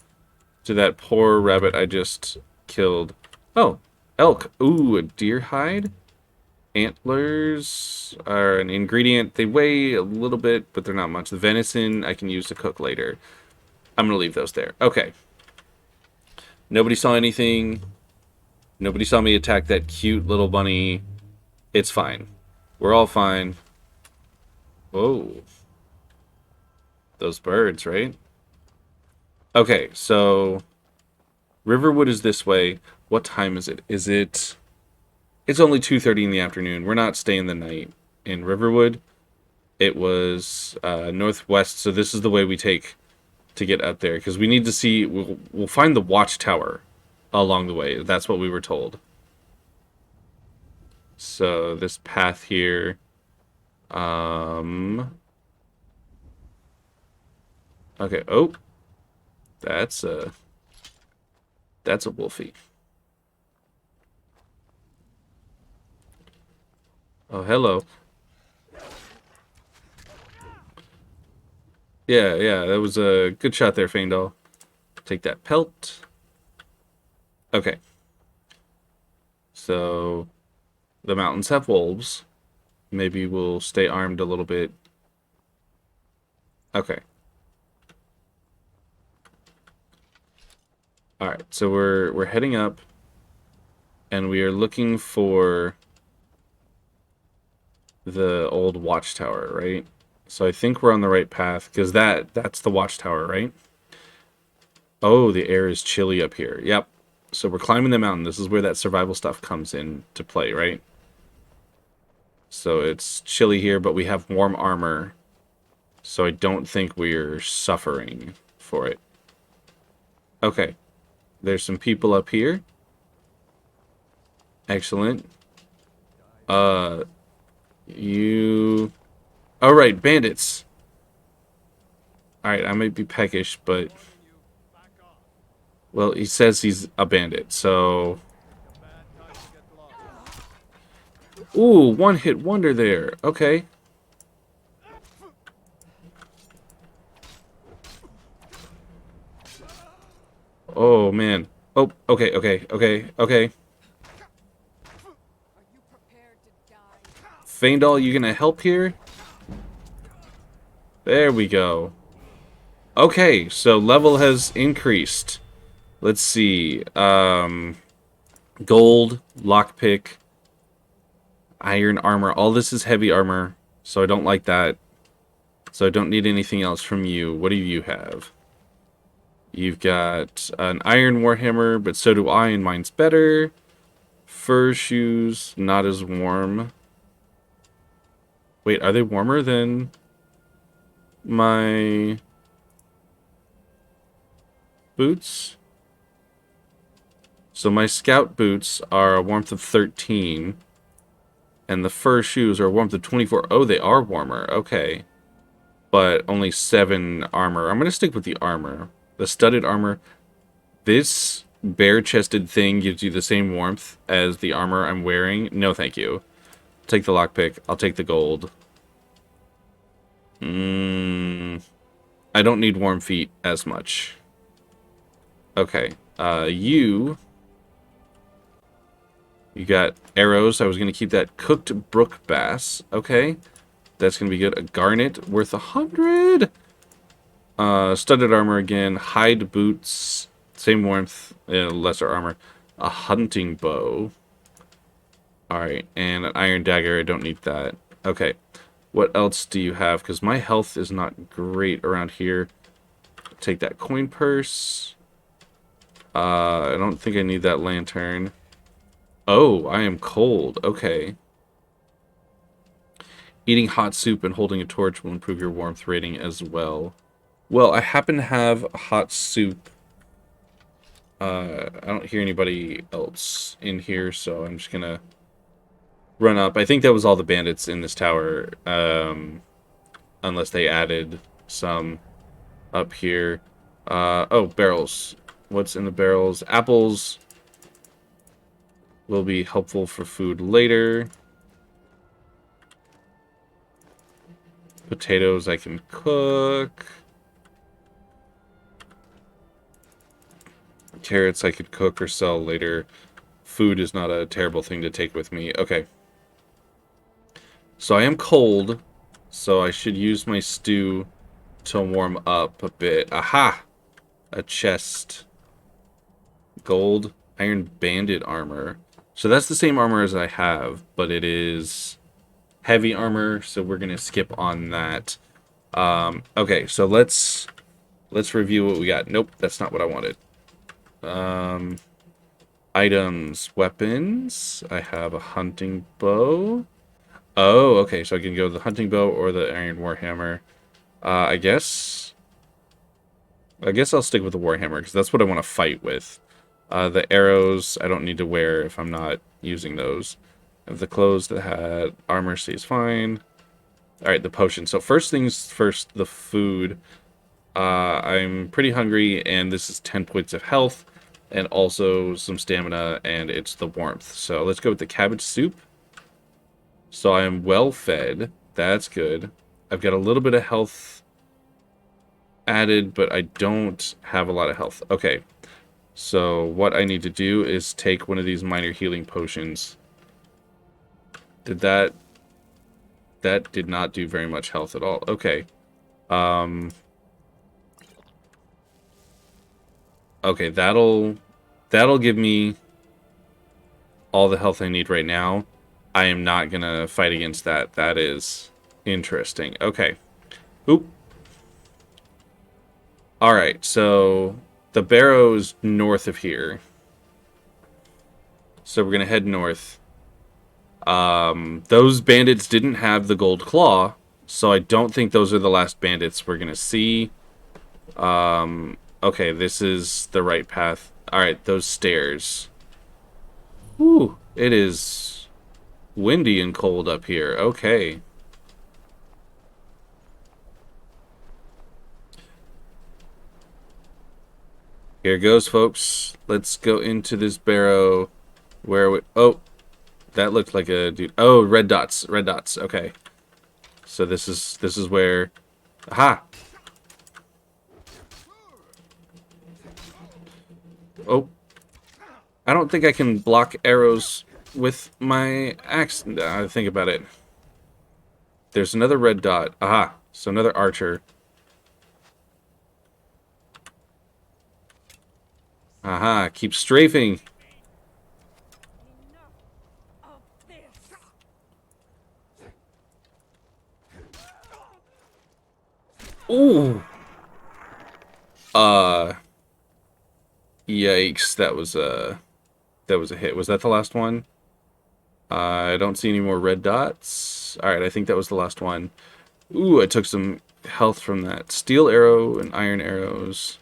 to that poor rabbit I just killed. Oh, elk. Ooh, a deer hide. Antlers are an ingredient. They weigh a little bit, but they're not much. The venison I can use to cook later. I'm going to leave those there. Okay. Nobody saw anything. Nobody saw me attack that cute little bunny. It's fine. We're all fine. Whoa. Those birds, right? Okay, so Riverwood is this way. What time is it? Is it... It's only 2:30 in the afternoon. We're not staying the night in Riverwood. It was northwest, so this is the way we take to get up there. Because we need to see... We'll find the watchtower along the way. That's what we were told. So this path here... Okay, oh. That's a wolfie. Oh, hello. Yeah, that was a good shot there, Faendal. Take that pelt. Okay. So, the mountains have wolves. Maybe we'll stay armed a little bit. Okay. Alright, so we're heading up. And we are looking for the old watchtower, right? So I think we're on the right path, because that's the watchtower, right? Oh, the air is chilly up here. Yep. So we're climbing the mountain. This is where that survival stuff comes in to play, right? So it's chilly here, but we have warm armor. So I don't think we're suffering for it. Okay. There's some people up here. Excellent. You... Oh, right, bandits. Alright, I might be peckish, but... Well, he says he's a bandit, so... Ooh, one-hit wonder there. Okay. Oh, man. Oh, okay. Faendal, you gonna help here? There we go. Okay, so level has increased. Let's see. Gold, lockpick, iron armor. All this is heavy armor, so I don't like that. So I don't need anything else from you. What do you have? You've got an iron warhammer, but so do I, and mine's better. Fur shoes, not as warm. Wait, are they warmer than my boots? So my scout boots are a warmth of 13. And the fur shoes are a warmth of 24. Oh, they are warmer. Okay. But only 7 armor. I'm going to stick with the armor. The studded armor. This bare-chested thing gives you the same warmth as the armor I'm wearing. No, thank you. Take the lockpick. I'll take the gold. I don't need warm feet as much. Okay. You got arrows. I was going to keep that cooked brook bass. Okay. That's going to be good. A garnet worth 100. Studded armor again. Hide boots. Same warmth. Lesser armor. A hunting bow. Alright. And an iron dagger. I don't need that. Okay. What else do you have? Because my health is not great around here. Take that coin purse. I don't think I need that lantern. Oh, I am cold. Okay. Eating hot soup and holding a torch will improve your warmth rating as well. Well, I happen to have hot soup. I don't hear anybody else in here, so I'm just gonna run up. I think that was all the bandits in this tower, unless they added some up here. Oh, barrels. What's in the barrels? Apples will be helpful for food later. Potatoes I can cook. Carrots I could cook or sell later. food is not a terrible thing to take with me. Okay. So I am cold, so I should use my stew to warm up a bit. Aha! A chest. Gold iron bandit armor. So that's the same armor as I have, but it is heavy armor, so we're gonna skip on that. Okay, so let's review what we got. Nope, that's not what I wanted. Items, weapons. I have a hunting bow. Oh, okay, so I can go the hunting bow or the iron warhammer. I guess I'll stick with the warhammer because that's what I want to fight with. The arrows I don't need to wear if I'm not using those. If the clothes that had armor stays fine. Alright, the potion. So first things first, the food. I'm pretty hungry, and this is 10 points of health, and also some stamina, and it's the warmth. So let's go with the cabbage soup. So I am well fed. That's good. I've got a little bit of health added, but I don't have a lot of health. Okay. So what I need to do is take one of these minor healing potions. That did not do very much health at all. Okay. Okay, that'll give me all the health I need right now. I am not gonna fight against that. That is interesting. Okay. Oop. Alright, so the barrow's north of here. So we're gonna head north. Those bandits didn't have the gold claw, so I don't think those are the last bandits we're gonna see. Okay, this is the right path. Alright, those stairs. Whew, it is windy and cold up here. Okay. Here goes, folks. Let's go into this barrow. Where we... Oh, that looked like a dude. Oh, red dots. Red dots. Okay. So this is where... Aha! Oh. I don't think I can block arrows with my axe. Now I think about it. There's another red dot. Aha. So another archer. Aha. Keep strafing. Ooh. Yikes. That was a hit. Was that the last one? I don't see any more red dots. Alright, I think that was the last one. Ooh, I took some health from that. Steel arrow and iron arrows.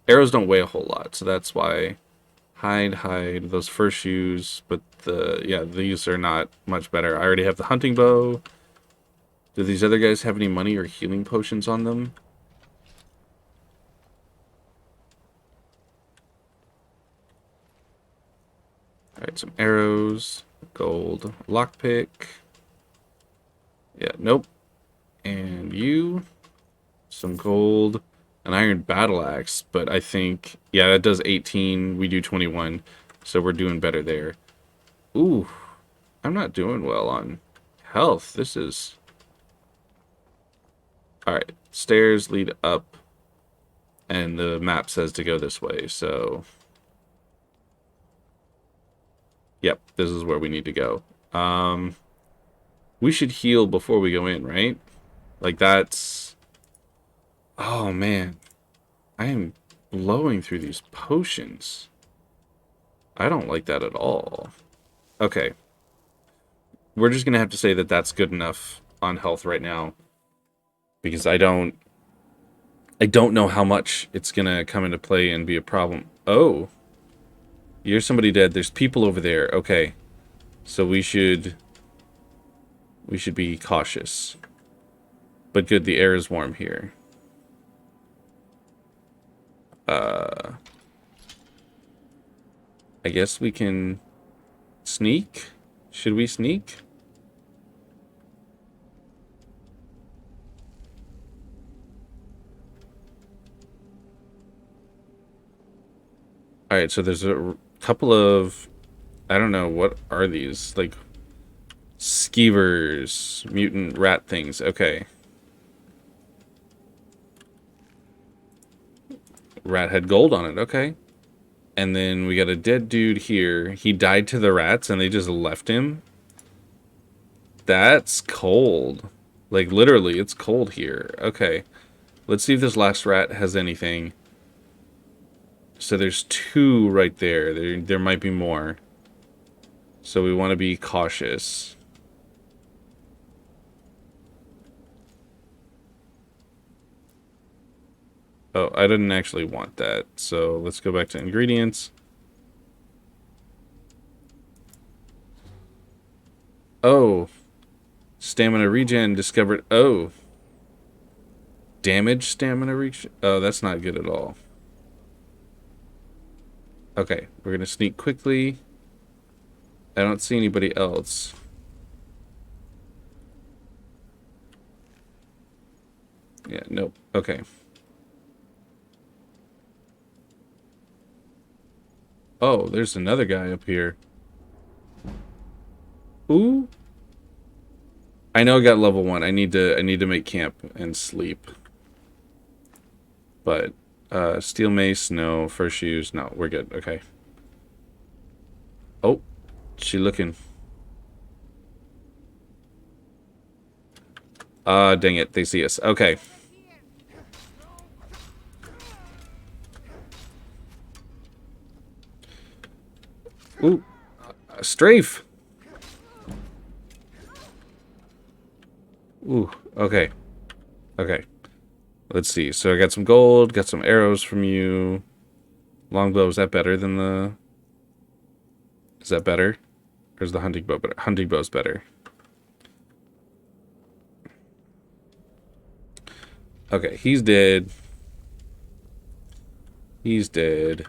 Arrows don't weigh a whole lot, so that's why. Hide. Those fur shoes, but these are not much better. I already have the hunting bow. Do these other guys have any money or healing potions on them? Alright, some arrows, gold, lockpick. Yeah, nope. And you, some gold, an iron battle axe, but I think, yeah, that does 18, we do 21, so we're doing better there. Ooh, I'm not doing well on health. This is... Alright, stairs lead up, and the map says to go this way, so... Yep, this is where we need to go. We should heal before we go in, right? Like, that's... Oh, man. I am blowing through these potions. I don't like that at all. Okay. We're just going to have to say that that's good enough on health right now. Because I don't know how much it's going to come into play and be a problem. Oh. You're somebody dead. There's people over there. Okay. So we should be cautious. But good, the air is warm here. I guess we can sneak? Should we sneak? Alright, so there's a couple of I don't know. What are these? Like, skeevers. Mutant rat things. Okay. Rat had gold on it. Okay. And then we got a dead dude here. He died to the rats and they just left him. That's cold. Like, literally, it's cold here. Okay. Let's see if this last rat has anything. So there's 2 right there. There might be more. So we want to be cautious. Oh, I didn't actually want that. So let's go back to ingredients. Oh. Stamina regen discovered. Oh. Damage stamina regen. Oh, that's not good at all. Okay, we're going to sneak quickly. I don't see anybody else. Yeah, nope. Okay. Oh, there's another guy up here. Ooh. I know I got level 1. I need to make camp and sleep. But steel mace, no. First shoes, no. We're good. Okay. Oh, she looking. Dang it. They see us. Okay. Ooh. Strafe. Ooh. Okay. Okay. Let's see. So I got some gold, got some arrows from you. Longbow, is that better than the... Is that better? Or is the hunting bow better? Hunting bow's better. Okay, he's dead. He's dead.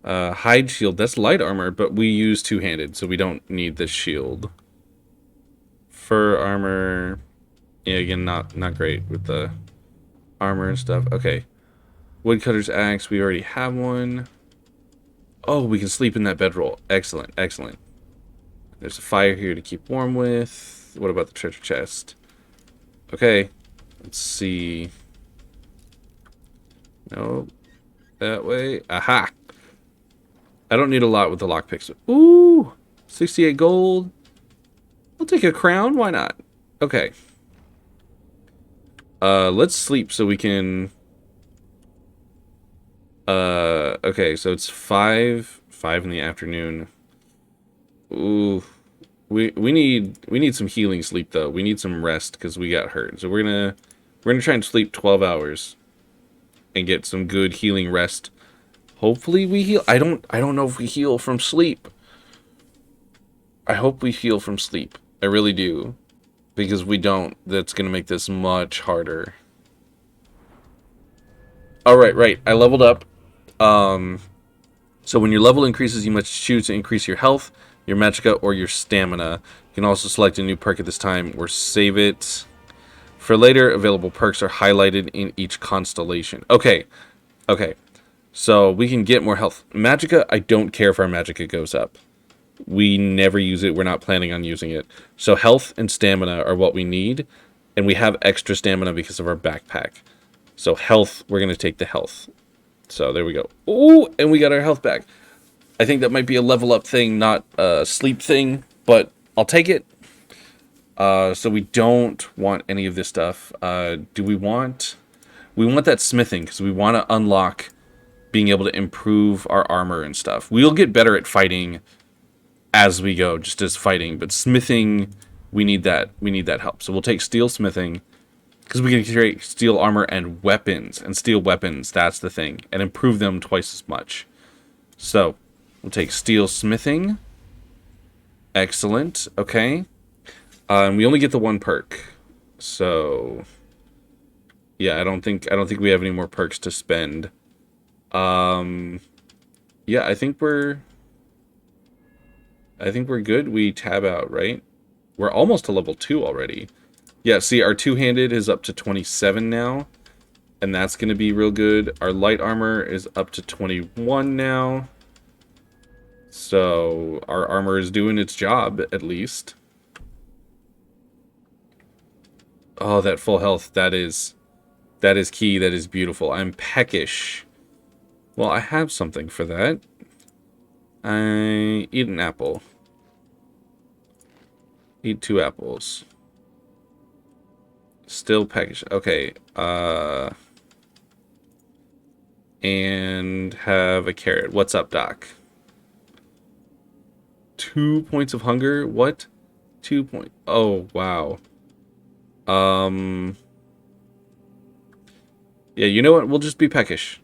Hide shield, that's light armor, but we use two-handed, so we don't need the shield. Fur armor... Yeah, again, not great with the armor and stuff. Okay. Woodcutter's axe, we already have one. Oh, we can sleep in that bedroll. Excellent, excellent. There's a fire here to keep warm with. What about the treasure chest? Okay. Let's see. No. That way. Aha! I don't need a lot with the lockpicks. Ooh! 68 gold. I'll take a crown. Why not? Okay. Let's sleep so we can... okay, so it's 5 in the afternoon. Ooh. We need some healing sleep though. We need some rest because we got hurt. So we're gonna try and sleep 12 hours and get some good healing rest. Hopefully we heal. I don't know if we heal from sleep. I hope we heal from sleep. I really do. Because if we don't, that's gonna make this much harder. Alright, right. I leveled up. So when your level increases, you must choose to increase your health, your magicka, or your stamina. You can also select a new perk at this time or save it. For later, available perks are highlighted in each constellation. Okay. Okay. So we can get more health. Magicka, I don't care if our magicka goes up. We never use it. We're not planning on using it. So health and stamina are what we need. And we have extra stamina because of our backpack. So health, we're going to take the health. So there we go. Ooh, and we got our health back. I think that might be a level up thing, not a sleep thing, but I'll take it. So we don't want any of this stuff. Do we want... We want that smithing, because we want to unlock being able to improve our armor and stuff. We'll get better at fighting as we go, just as fighting, but smithing, we need that help. So we'll take steel smithing, because we can create steel armor and weapons, and steel weapons, that's the thing, and improve them twice as much. So, we'll take steel smithing. Excellent, okay. And we only get the one perk. So, yeah, I don't think we have any more perks to spend. Yeah, I think we're good. We tab out, right? We're almost to level 2 already. Yeah, see, our two-handed is up to 27 now, and that's going to be real good. Our light armor is up to 21 now. So our armor is doing its job, at least. Oh, that full health, that is key, that is beautiful. I'm peckish. Well, I have something for that. I eat an apple. Eat 2 apples. Still peckish. Okay. And have a carrot. What's up, Doc? 2 points of hunger? What? 2 point. Oh, wow. Yeah, you know what? We'll just be peckish.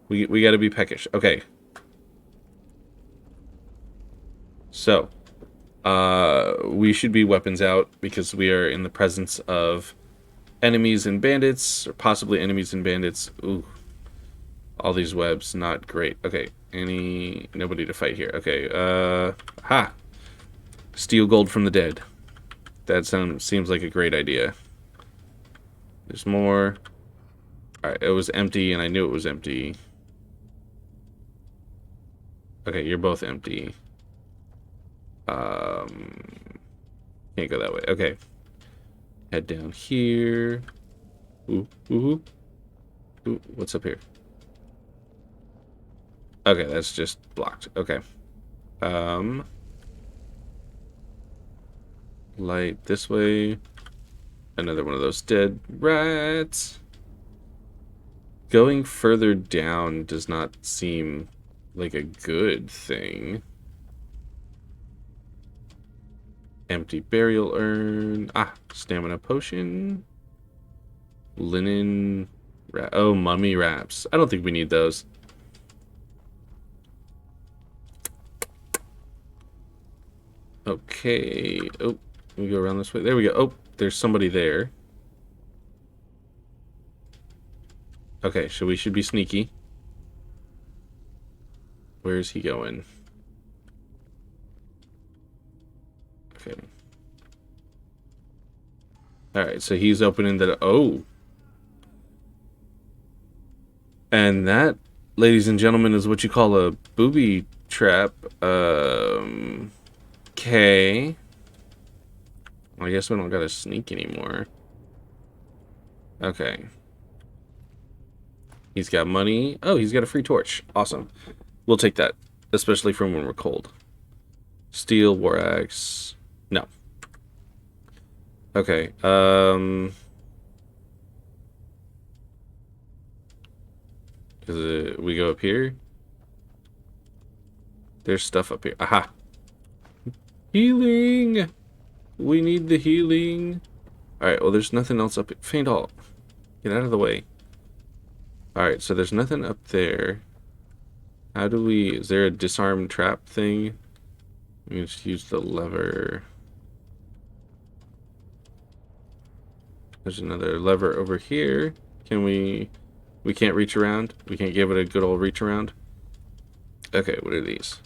We gotta be peckish. Okay. So, we should be weapons out because we are in the presence of enemies and bandits, or possibly enemies and bandits. Ooh. All these webs, not great. Okay, nobody to fight here. Okay, ha! Steal gold from the dead. That seems like a great idea. There's more. Alright, it was empty, and I knew it was empty. Okay, you're both empty. Can't go that way. Okay. Head down here. Ooh, ooh, ooh. What's up here? Okay, that's just blocked. Okay. Light this way. Another one of those dead rats. Going further down does not seem like a good thing. Empty burial urn. Ah, stamina potion. Linen. Oh, mummy wraps. I don't think we need those. Okay. Oh, we go around this way. There we go. Oh, there's somebody there. Okay, so we should be sneaky. Where's he going? Okay. Alright, so he's opening the... Oh! And that, ladies and gentlemen, is what you call a booby trap. Okay. I guess we don't gotta sneak anymore. Okay. He's got money. Oh, he's got a free torch. Awesome. We'll take that, especially from when we're cold. Steel, war axe. No. Okay. We go up here. There's stuff up here. Aha. Healing. We need the healing. Alright, well, there's nothing else up here. Faendal, get out of the way. Alright, so there's nothing up there. How do we... Is there a disarm trap thing? We can just use the lever. There's another lever over here. Can we... We can't reach around? We can't give it a good old reach around? Okay, what are these?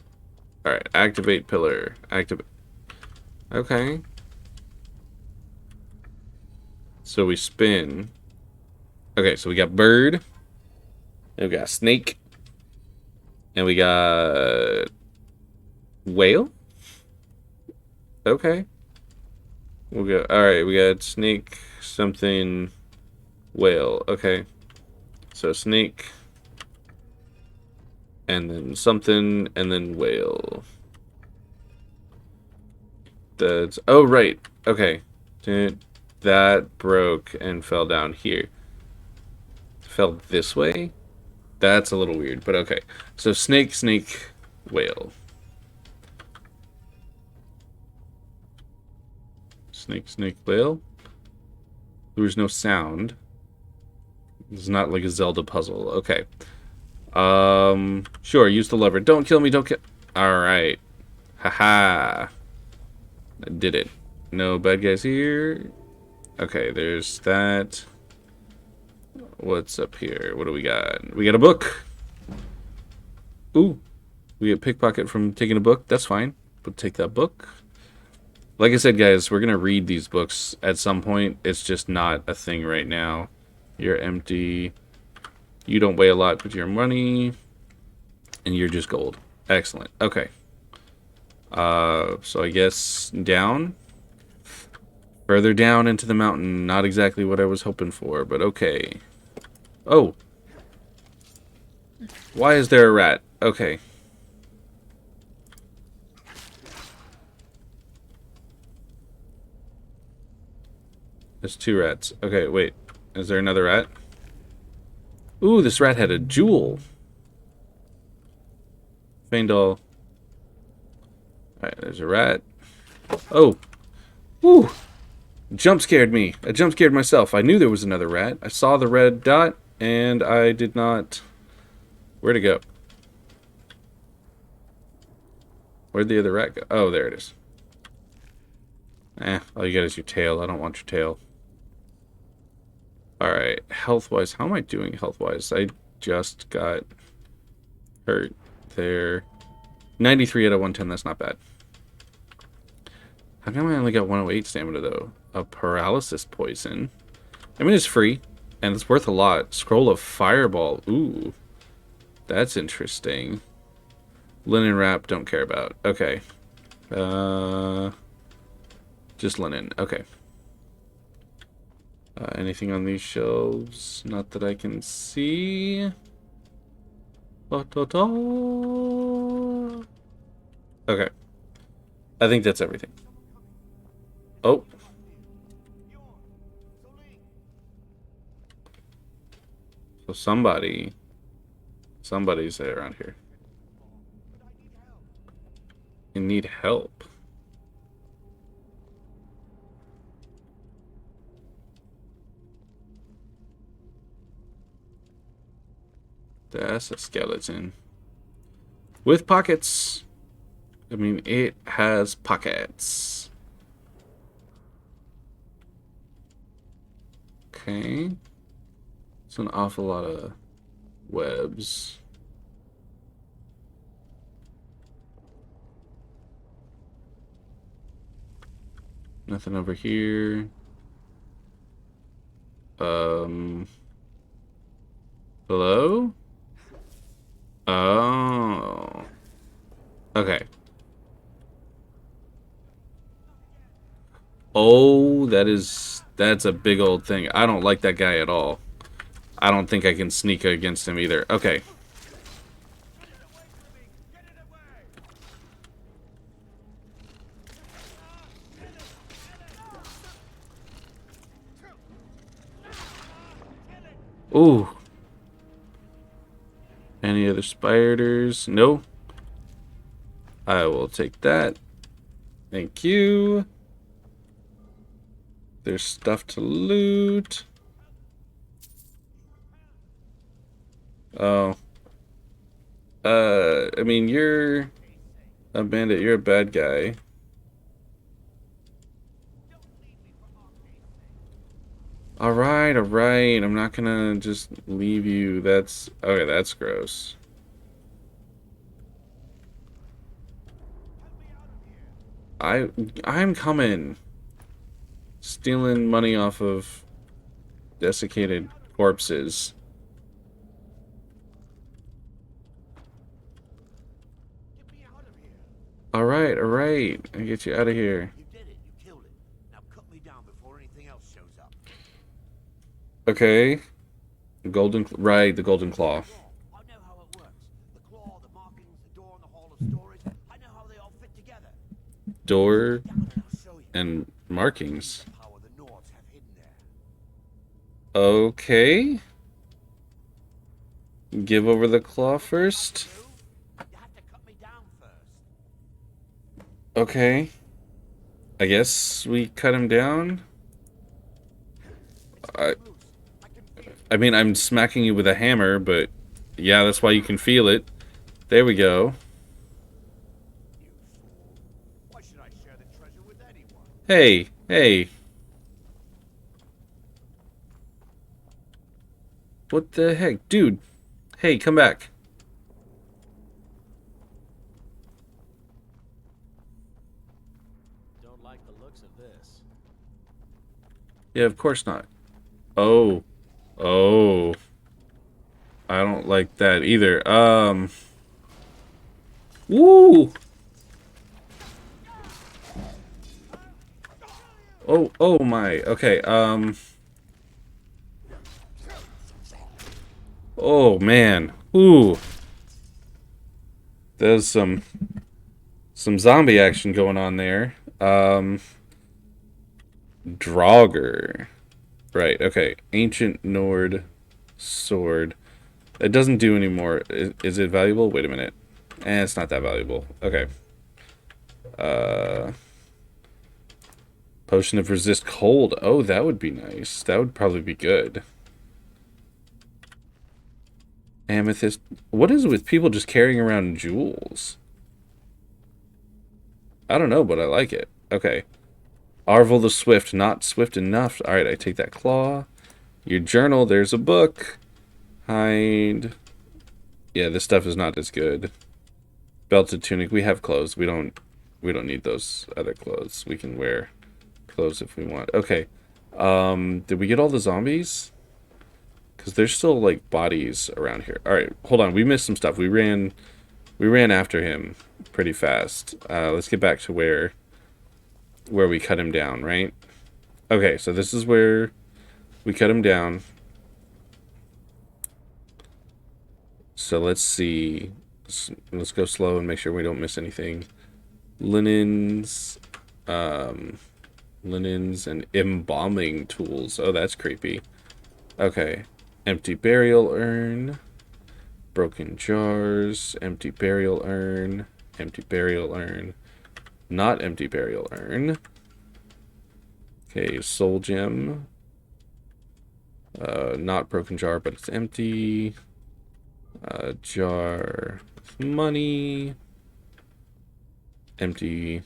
Alright, activate pillar. Activate. Okay. So we spin. Okay, so we got bird. And we got snake. And we got whale. Okay. We'll go. Alright, we got snake, something, whale. Okay. So snake. And then something, and then whale. That's... Oh, right. Okay. That broke and fell down here. Fell this way? That's a little weird, but okay. So snake, snake, whale. Snake, snake, whale. There was no sound. It's not like a Zelda puzzle. Okay. Sure, use the lever. Don't kill me, don't kill... Alright. Haha. I did it. No bad guys here. Okay, there's that. What's up here? What do we got? We got a book. Ooh. We get pickpocket from taking a book. That's fine. We'll take that book. Like I said, guys, we're going to read these books at some point. It's just not a thing right now. You're empty. You don't weigh a lot with your money. And you're just gold. Excellent. Okay. So I guess down? Further down into the mountain. Not exactly what I was hoping for, but okay. Oh. Why is there a rat? Okay. There's 2 rats. Okay, wait. Is there another rat? Ooh, this rat had a jewel. Faendal. Alright, there's a rat. Oh. Woo. Jump scared me. I jump scared myself. I knew there was another rat. I saw the red dot, and I did not... Where'd it go? Where'd the other rat go? Oh, there it is. All you got is your tail. I don't want your tail. Alright, health-wise. How am I doing health-wise? I just got hurt there. 93 out of 110. That's not bad. How come I only got 108 stamina, though? A paralysis poison. I mean, it's free, and it's worth a lot. Scroll of Fireball. Ooh. That's interesting. Linen wrap, don't care about. Okay. Just linen. Okay. Anything on these shelves? Not that I can see. Okay. I think that's everything. Oh. So somebody's around here. You need help. That's a skeleton. With pockets. I mean, it has pockets. Okay. It's an awful lot of webs. Nothing over here. Hello? Oh. Okay. Oh, that's a big old thing. I don't like that guy at all. I don't think I can sneak against him either. Okay. Ooh. Any other spiders? No. I will take that. Thank you. There's stuff to loot. Oh. I mean, you're a bandit. You're a bad guy. Alright, alright. I'm not gonna just leave you. That's... Okay, that's gross. I'm coming. Stealing money off of desiccated corpses. Alright, alright. I'll get you out of here. You did it. You killed it. Now cut me down before anything else shows up. Okay. Right, the golden claw. I know how it works. The claw, the markings, the door in the hall of stories. I know how they all fit together. Door Down and I'll show you. and markings. The power the Nords have hidden there. Okay. Give over the claw first. You have to cut me down first. Okay. I guess we cut him down. I mean, I'm smacking you with a hammer, but yeah, that's why you can feel it. There we go. You fool. Why should I share the treasure with anyone? Hey, hey. What the heck? Dude. Hey, come back. Don't like the looks of this. Yeah, of course not. Oh. Oh. I don't like that either. Woo! Oh my. Okay. Oh man. Ooh. There's some zombie action going on there. Draugr. Right. Okay. Ancient Nord sword. It doesn't do anymore. Is it valuable? Wait a minute. It's not that valuable. Okay. Uh, Potion of resist cold. Oh, that would be nice. That would probably be good. Amethyst. What is it with people just carrying around jewels? I don't know, but I like it. Okay. Arvel the Swift. Not swift enough. Alright, I take that claw. Your journal. There's a book. Hide. Yeah, this stuff is not as good. Belted tunic. We have clothes. We don't need those other clothes. We can wear clothes if we want. Okay. Did we get all the zombies? Because there's still like bodies around here. All right, hold on. We missed some stuff. We ran after him pretty fast. Let's get back to where we cut him down, right? Okay, so this is where we cut him down. So let's see. Let's go slow and make sure we don't miss anything. Linens, linens and embalming tools. Oh, that's creepy. Okay. Empty burial urn. Broken jars. Empty burial urn. Empty burial urn. Not empty burial urn. Okay, soul gem. Not broken jar, but it's empty. Jar with money. Empty.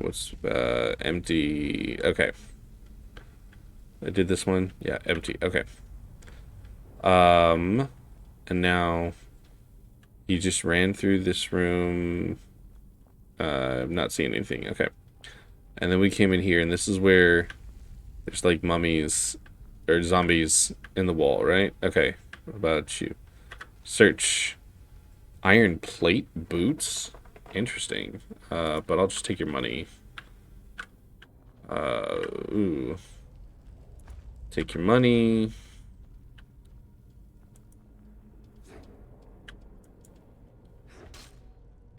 What's empty? Okay. I did this one. Yeah, empty. Okay. And now he just ran through this room. I'm not seeing anything. Okay. And then we came in here, and this is where there's like mummies or zombies in the wall, right? Okay. What about you? Search. Iron plate boots? Interesting. But I'll just take your money. Ooh. Take your money.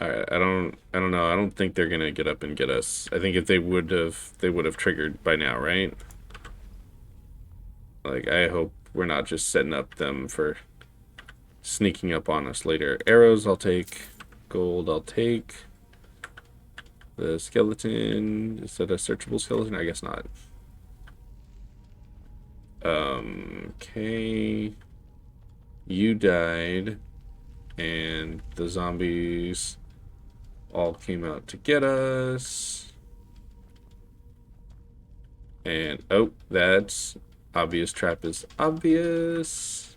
Alright, I don't know. I don't think they're gonna get up and get us. I think if they would have triggered by now, right? Like, I hope we're not just setting up them for sneaking up on us later. Arrows, I'll take. Gold, I'll take. The skeleton, is that a searchable skeleton? I guess not. Okay. You died. And the zombies all came out to get us. And, oh, that's obvious. Trap is obvious.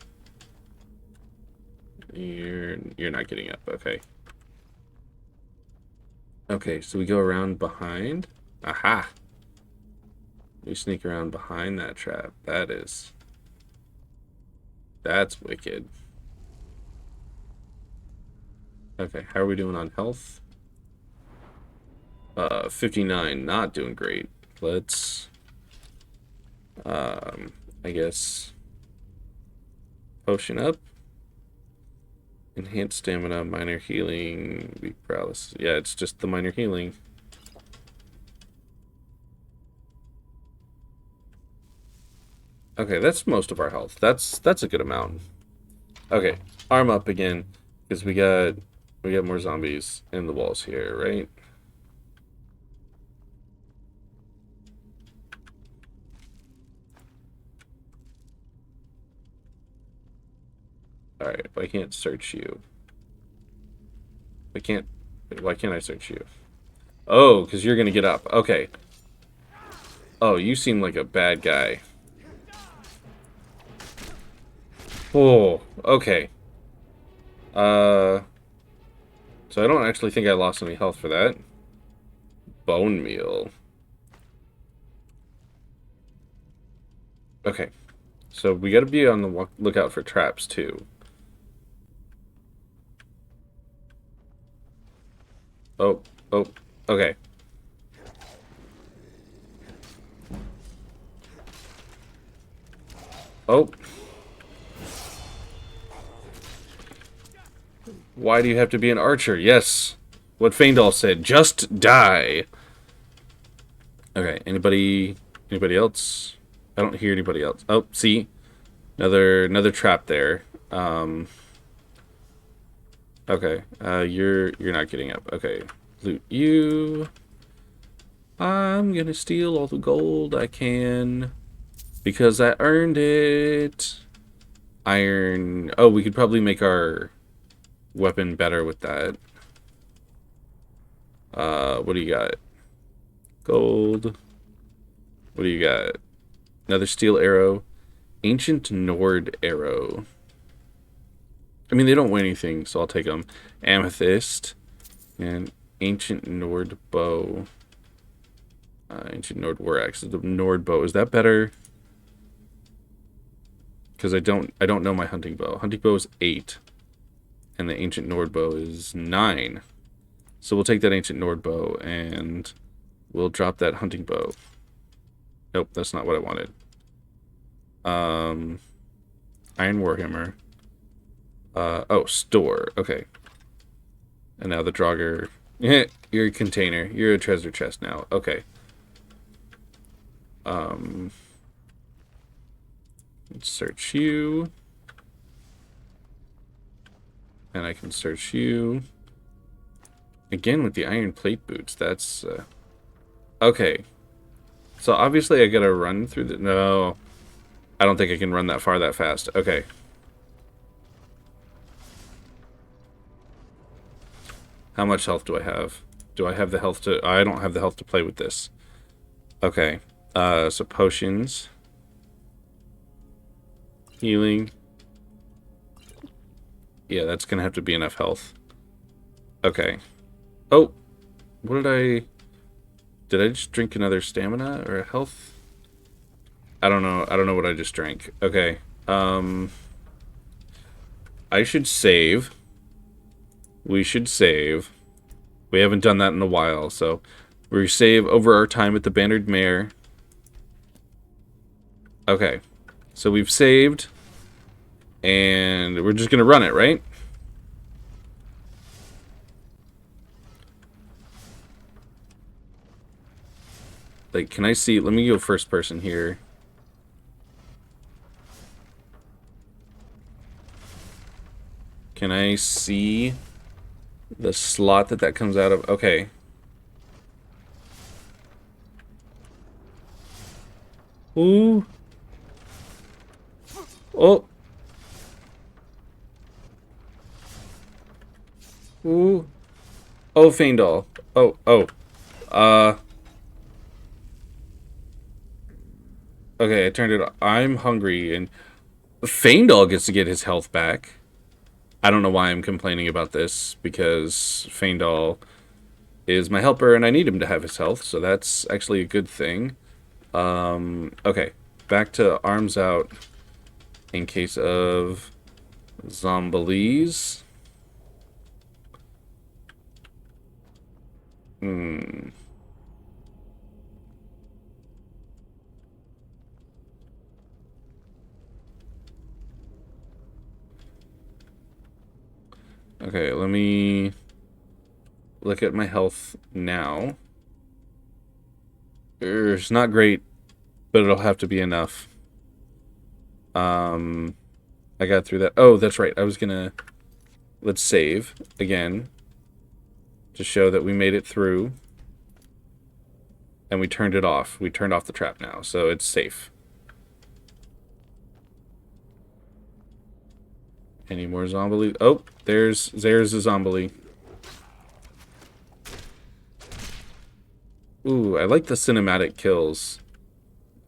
You're not getting up, okay. Okay, so we go around behind. Aha! We sneak around behind that trap. That's wicked. Okay, how are we doing on health? 59, not doing great. Let's, I guess, potion up. Enhanced stamina, minor healing, weak paralysis. Yeah, it's just the minor healing. Okay, that's most of our health. That's a good amount. Okay, arm up again, because we got more zombies in the walls here, right? Alright, I can't search you. Why can't I search you? Oh, because you're gonna get up. Okay. Oh, you seem like a bad guy. Oh, okay. So I don't actually think I lost any health for that. Bone meal. Okay. So we gotta be on the lookout for traps, too. Oh, okay. Oh. Why do you have to be an archer? Yes. What Faendal said. Just die. Okay, anybody else? I don't hear anybody else. Oh, see? Another trap there. Okay. You're not getting up. Okay. Loot you. I'm gonna steal all the gold I can because I earned it. Iron. Oh, we could probably make our weapon better with that. What do you got? Gold. What do you got? Another steel arrow. Ancient Nord arrow. I mean, they don't weigh anything, so I'll take them. Amethyst. And Ancient Nord bow. Ancient Nord war axe. The Nord bow. Is that better? Because I don't know my hunting bow. Hunting bow is 8. And the Ancient Nord bow is 9. So we'll take that Ancient Nord bow and we'll drop that hunting bow. Nope, that's not what I wanted. Iron Warhammer. Oh, store. Okay. And now the Draugr. You're a container. You're a treasure chest now. Okay. Let's search you. And I can search you. Again with the iron plate boots. That's... Okay. So obviously I gotta run through the... No. I don't think I can run that far that fast. Okay. How much health do I have? Do I have the health to... I don't have the health to play with this. Okay. So potions. Healing. Yeah, that's gonna have to be enough health. Okay. Oh! What did I... Did I just drink another stamina or health? I don't know. I don't know what I just drank. Okay. I should save. We should save. We haven't done that in a while, so we save over our time at the Bannered Mare. Okay. So we've saved. And we're just gonna run it, right? Like, can I see... Let me go first person here. Can I see the slot that comes out of? Okay. Ooh. Oh. Ooh. Oh, Faendal. Oh, oh. Okay, I turned it on. I'm hungry, and Faendal gets to get his health back. I don't know why I'm complaining about this, because Faendal is my helper, and I need him to have his health, so that's actually a good thing. Okay, back to arms out in case of zombies. Okay, let me look at my health now. It's not great, but it'll have to be enough. I got through that. Oh, that's right. I was gonna... Let's save again to show that we made it through. And we turned it off. We turned off the trap now, so it's safe. Any more zombie? Oh, there's a zombie. Ooh, I like the cinematic kills.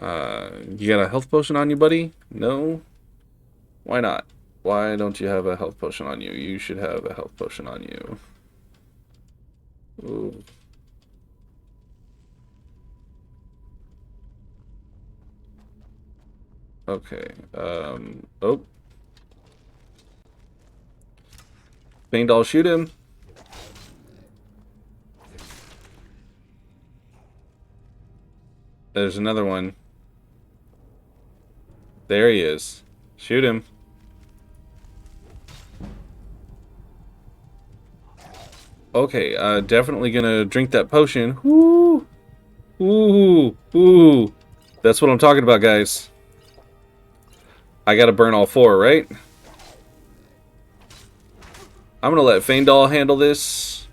You got a health potion on you, buddy? No? Why not? Why don't you have a health potion on you? You should have a health potion on you. Ooh. Okay, oh. Faendal, shoot him. There's another one. There he is. Shoot him. Okay, definitely gonna drink that potion. Woo! Ooh! Ooh! That's what I'm talking about, guys. I gotta burn all 4, right? I'm gonna let Faendal handle this.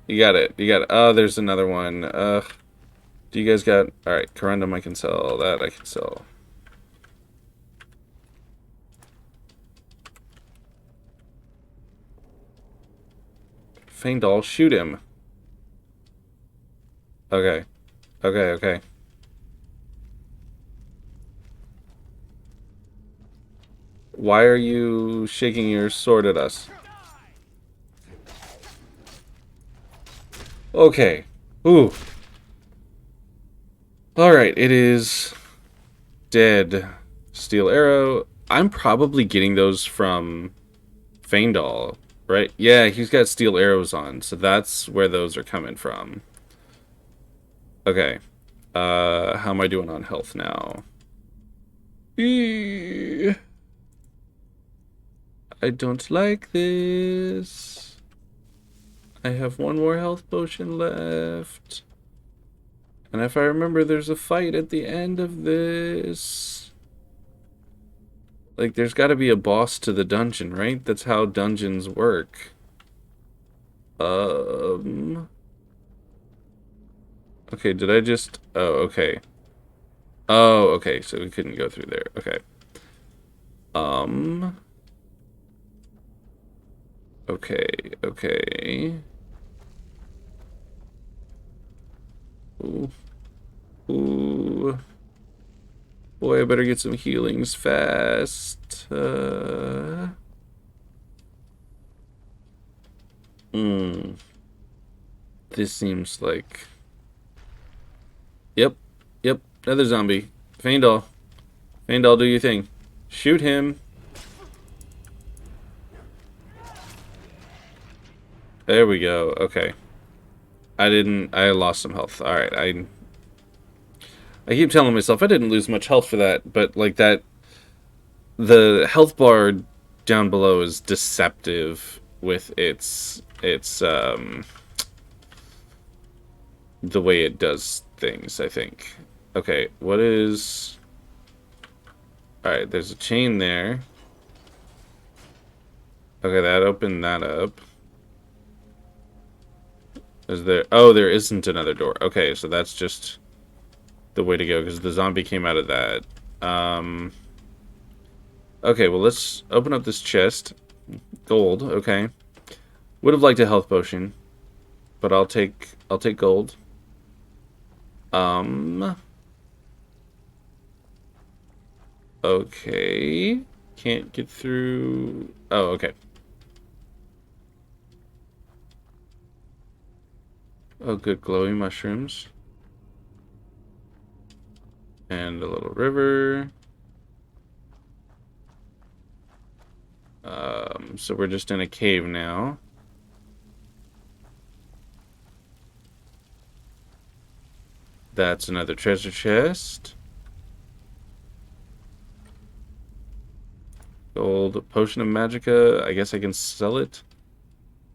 You got it. You got it. Oh, there's another one. Do you guys got... Alright, Corundum I can sell. That I can sell. Faendal, shoot him. Okay. Okay, okay. Why are you shaking your sword at us? Okay. Ooh. Alright, it is dead. Steel arrow. I'm probably getting those from Faendal, right? Yeah, he's got steel arrows on, so that's where those are coming from. Okay. How am I doing on health now? I don't like this. I have one more health potion left. And if I remember, there's a fight at the end of this. Like, there's got to be a boss to the dungeon, right? That's how dungeons work. Okay, did I just... Oh, okay. Oh, okay, so we couldn't go through there. Okay. Okay, okay. Ooh. Ooh. Boy, I better get some healings fast. This seems like... Yep. Yep. Another zombie. Faendal. Faendal, do your thing. Shoot him. There we go. Okay. I lost some health. Alright, I keep telling myself I didn't lose much health for that, but like that, the health bar down below is deceptive with its the way it does things, I think. Okay, what is... Alright, there's a chain there. Okay, that opened that up. Is there... Oh, there isn't another door. Okay, so that's just the way to go, because the zombie came out of that. Okay, well, let's open up this chest. Gold, okay. Would have liked a health potion, but I'll take gold. Okay. Can't get through... Oh, okay. Oh, good glowing mushrooms. And a little river. So we're just in a cave now. That's another treasure chest. Gold potion of magicka. I guess I can sell it.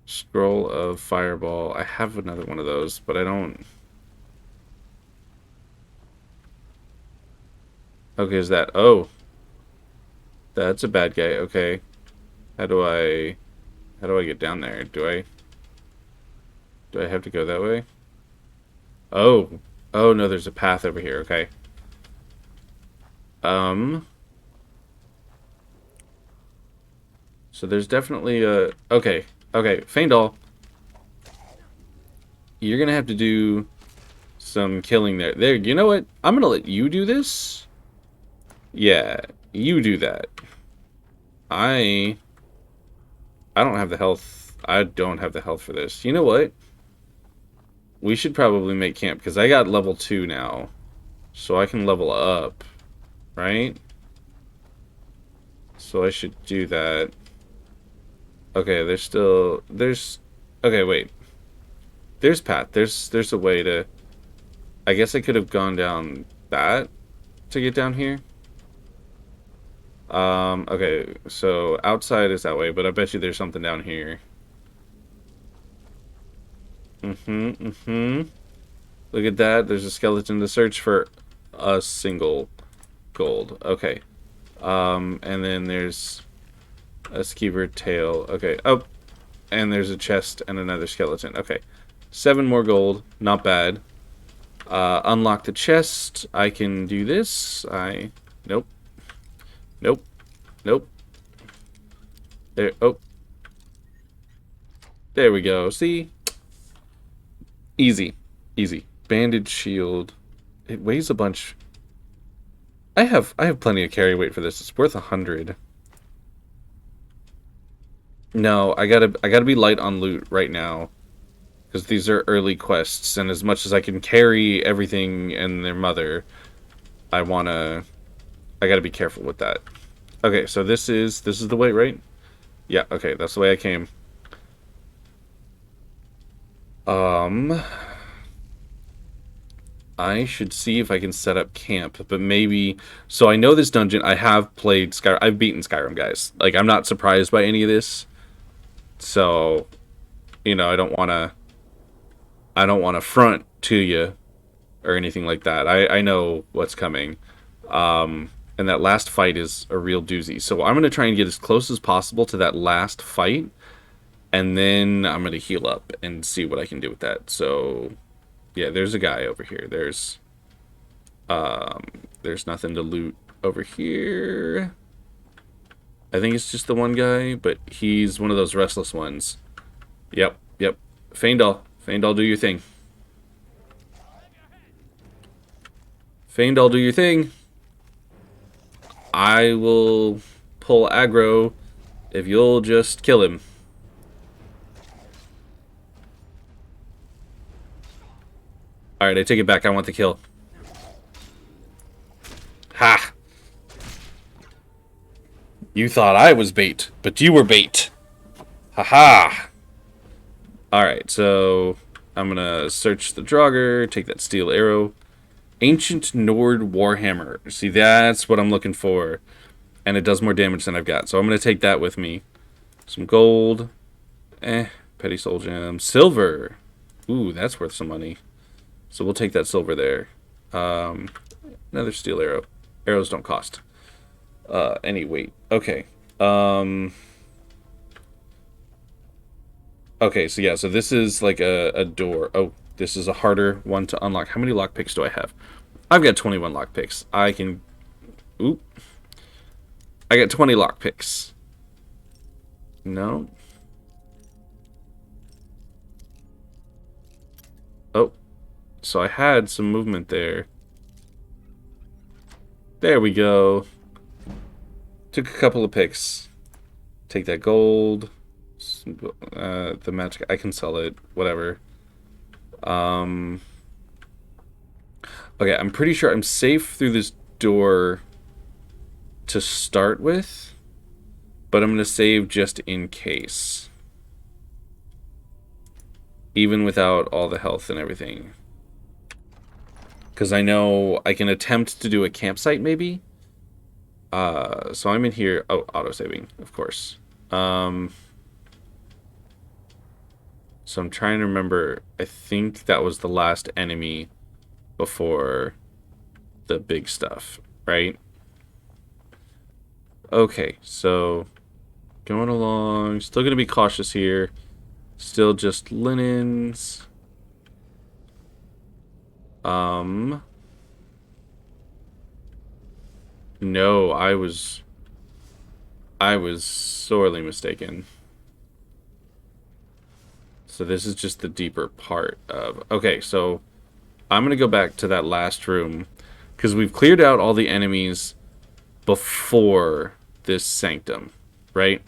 Scroll of fireball. I have another one of those, but I don't... Okay, is that... Oh. That's a bad guy. Okay. How do I get down there? Do I have to go that way? Oh. Oh, no, there's a path over here. Okay. So there's definitely a... Okay. Okay, Faendal. You're gonna have to do some killing there. There, you know what? I'm gonna let you do this. Yeah, you do that. I don't have the health. I don't have the health for this. You know what? We should probably make camp, because I got level 2 now. So I can level up. Right? So I should do that. Okay, there's... Okay, wait. There's path. There's a way to... I guess I could have gone down that to get down here. Okay, so outside is that way, but I bet you there's something down here. Look at that. There's a skeleton to search for a single gold. Okay. And then there's a skeever tail. Okay. Oh, and there's a chest and another skeleton. Okay. 7 more gold. Not bad. Unlock the chest. I can do this. Nope. Nope. Nope. There. Oh. There we go. See? Easy. Easy. Bandage shield. It weighs a bunch. I have plenty of carry weight for this. It's worth 100. No, I gotta be light on loot right now. Because these are early quests, and as much as I can carry everything and their mother, I gotta be careful with that. Okay, so this is the way, right? Yeah, okay, that's the way I came. I should see if I can set up camp, but maybe... So I know this dungeon. I have played Skyrim. I've beaten Skyrim, guys. Like, I'm not surprised by any of this. So, you know, I don't want to front to you or anything like that. I know what's coming. And that last fight is a real doozy. So I'm going to try and get as close as possible to that last fight. And then I'm going to heal up and see what I can do with that. So... Yeah, there's a guy over here. There's nothing to loot over here. I think it's just the one guy, but he's one of those restless ones. Yep. Faendal. Faendal, do your thing. Faendal, do your thing. I will pull aggro if you'll just kill him. Alright, I take it back. I want the kill. Ha! You thought I was bait, but you were bait. Ha-ha! Alright, so I'm gonna search the Draugr, take that steel arrow. Ancient Nord Warhammer. See, that's what I'm looking for. And it does more damage than I've got. So I'm gonna take that with me. Some gold. Petty soul gem. Silver. Ooh, that's worth some money. So we'll take that silver there. Another steel arrow. Arrows don't cost any weight. Okay. Okay, so yeah, so this is like a door. Oh, this is a harder one to unlock. How many lockpicks do I have? I've got 21 lockpicks. I can... Oop. I got 20 lockpicks. No. Oh. So I had some movement there. There we go. Took a couple of picks. Take that gold. The magic. I can sell it. Whatever. Okay, I'm pretty sure I'm safe through this door to start with. But I'm going to save just in case. Even without all the health and everything. Because I know I can attempt to do a campsite, maybe. So I'm in here. Oh, auto-saving, of course. So I'm trying to remember. I think that was the last enemy before the big stuff, right? Okay, so going along. Still going to be cautious here. Still just linens. No, I was sorely mistaken. So this is just the deeper part of... Okay, so I'm going to go back to that last room. Because we've cleared out all the enemies before this sanctum, right?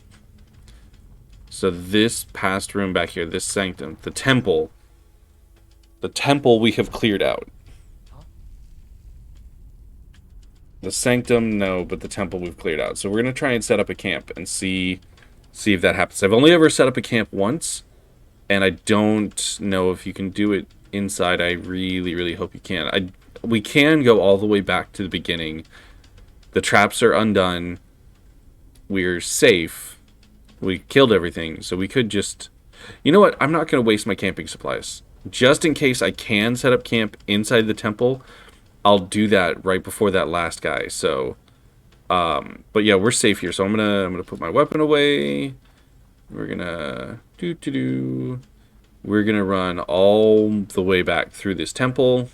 So this past room back here, this sanctum, the temple we have cleared out. The sanctum, no, but the temple we've cleared out. So we're going to try and set up a camp and see if that happens. I've only ever set up a camp once, and I don't know if you can do it inside. I really, really hope you can. We can go all the way back to the beginning. The traps are undone. we're safe. We killed everything, so we could just... You know what? I'm not going to waste my camping supplies. Just in case I can set up camp inside the temple, I'll do that right before that last guy. So, but yeah, we're safe here. So I'm gonna put my weapon away. We're gonna We're gonna run all the way back through this temple,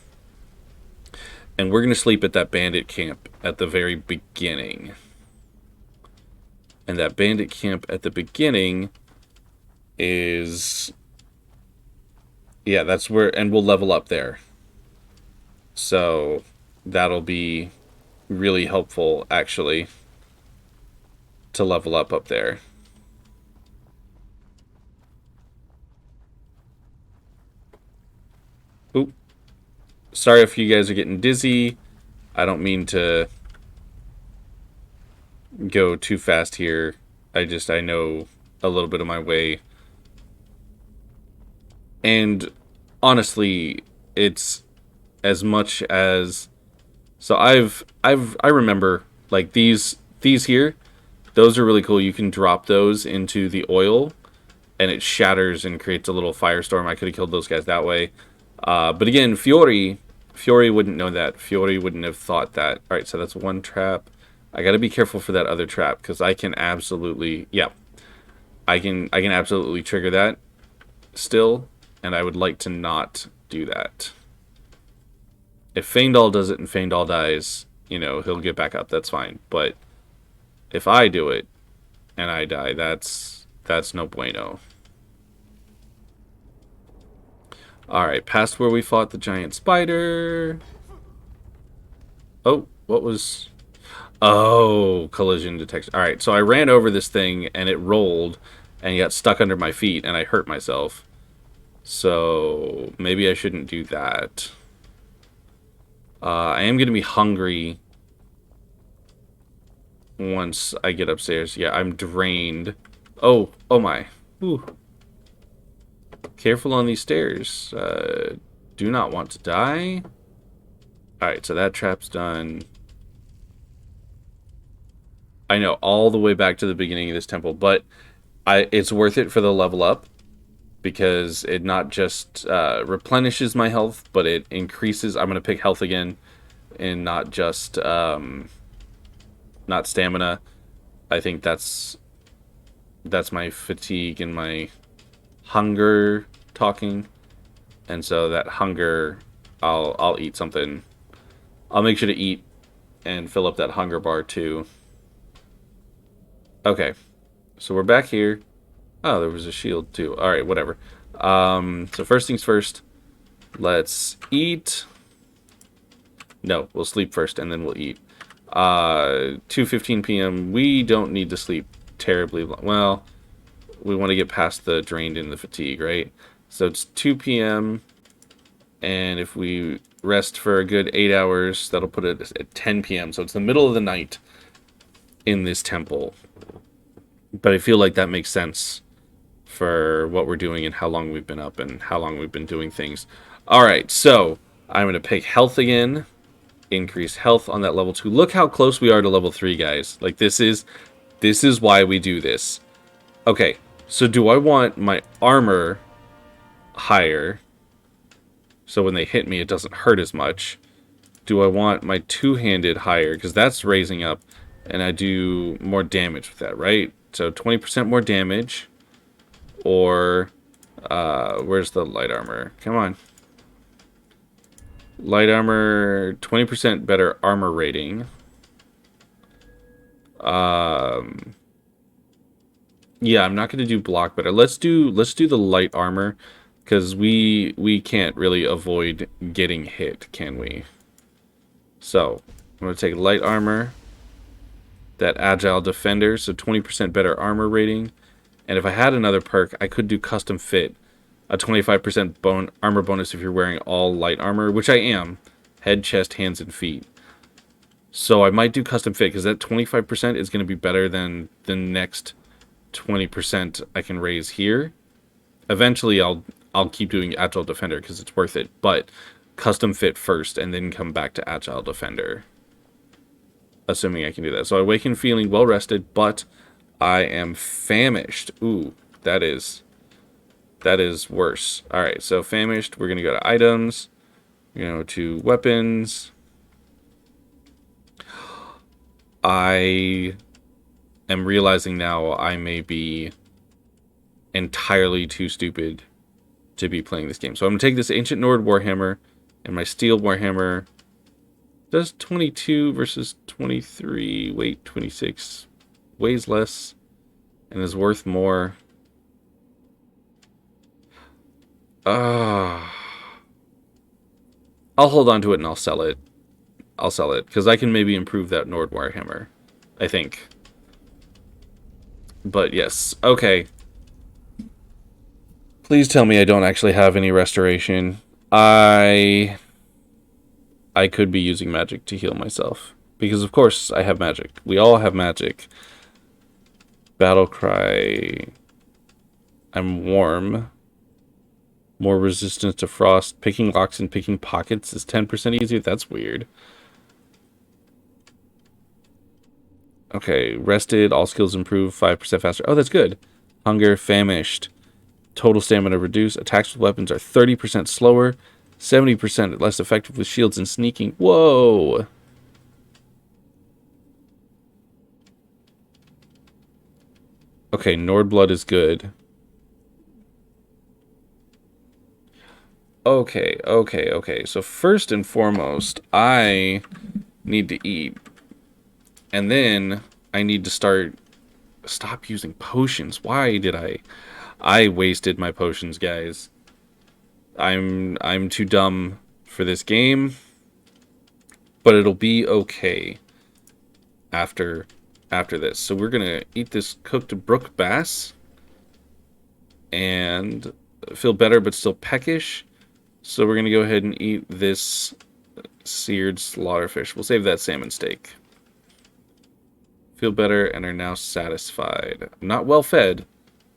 and we're gonna sleep at that bandit camp at the very beginning. And that bandit camp at the beginning is... Yeah, that's where... And we'll level up there. So, that'll be really helpful, actually, to level up there. Oop. Sorry if you guys are getting dizzy. I don't mean to go too fast here. I know a little bit of my way. And honestly, it's as much as... So I remember, like, these here, those are really cool. You can drop those into the oil and it shatters and creates a little firestorm. I could have killed those guys that way. But again, Fjori wouldn't know that. Fjori wouldn't have thought that. All right, so that's one trap. I got to be careful for that other trap because I can absolutely, yeah, I can absolutely trigger that still, and I would like to not do that. If Faendal does it and Faendal dies, you know, he'll get back up. That's fine. But if I do it and I die, that's no bueno. All right, past where we fought the giant spider. Oh, what was... Oh, collision detection. All right, so I ran over this thing and it rolled and got stuck under my feet and I hurt myself. So maybe I shouldn't do that. I am going to be hungry once I get upstairs. Yeah, I'm drained. Oh my. Ooh. Careful on these stairs. Do not want to die. Alright, so that trap's done. I know, all the way back to the beginning of this temple, but it's worth it for the level up because it not just replenishes my health, but it increases. I'm going to pick health again and not just not stamina. I think that's my fatigue and my hunger talking. And so that hunger, I'll eat something. I'll make sure to eat and fill up that hunger bar too. Okay, so we're back here. Oh, there was a shield too. All right, whatever. So first things first, let's eat. No, we'll sleep first and then we'll eat. 2:15 p.m. We don't need to sleep terribly long. Well, we want to get past the drained and the fatigue, right? So it's 2 p.m. and if we rest for a good 8 hours, that'll put it at 10 p.m. So it's the middle of the night in this temple. But I feel like that makes sense for what we're doing and how long we've been up and how long we've been doing things. Alright, so I'm going to pick health again. Increase health on that level 2. Look how close we are to level 3, guys. Like, this is why we do this. Okay, so do I want my armor higher so when they hit me it doesn't hurt as much? Do I want my two-handed higher? Because that's raising up and I do more damage with that, right? So 20% more damage. Or, where's the light armor? Come on. Light armor, 20% better armor rating. Yeah, I'm not going to do block better. Let's do the light armor. Because we can't really avoid getting hit, can we? So, I'm going to take light armor. That agile defender, so 20% better armor rating. And if I had another perk, I could do custom fit. A 25% armor bonus if you're wearing all light armor, which I am. Head, chest, hands, and feet. So I might do custom fit, because that 25% is going to be better than the next 20% I can raise here. Eventually, I'll keep doing agile defender, because it's worth it. But custom fit first, and then come back to agile defender. Assuming I can do that. So I awaken feeling well rested, but I am famished. Ooh, that is worse. All right, so famished. We're gonna go to items. To weapons. I am realizing now I may be entirely too stupid to be playing this game. So I'm going to take this Ancient Nord Warhammer and my Steel Warhammer. Does 22 versus 23, weight 26, weighs less, and is worth more. I'll hold on to it and I'll sell it. I'll sell it, because I can maybe improve that Nord Warhammer, I think. But yes, okay. Please tell me I don't actually have any restoration. I could be using magic to heal myself. Because of course I have magic. We all have magic. Battle cry. I'm warm. More resistance to frost. Picking locks and picking pockets is 10% easier. That's weird. Okay, rested. All skills improve 5% faster. Oh, that's good. Hunger, famished. Total stamina reduced. Attacks with weapons are 30% slower. 70% less effective with shields and sneaking. Whoa! Okay, Nordblood is good. Okay. So first and foremost, I need to eat. And then I need to stop using potions. Why did I wasted my potions, guys. I'm too dumb for this game. But it'll be okay after this. So we're gonna eat this cooked brook bass and feel better but still peckish. So we're gonna go ahead and eat this seared slaughterfish. We'll save that salmon steak. Feel better and are now satisfied. I'm not well fed,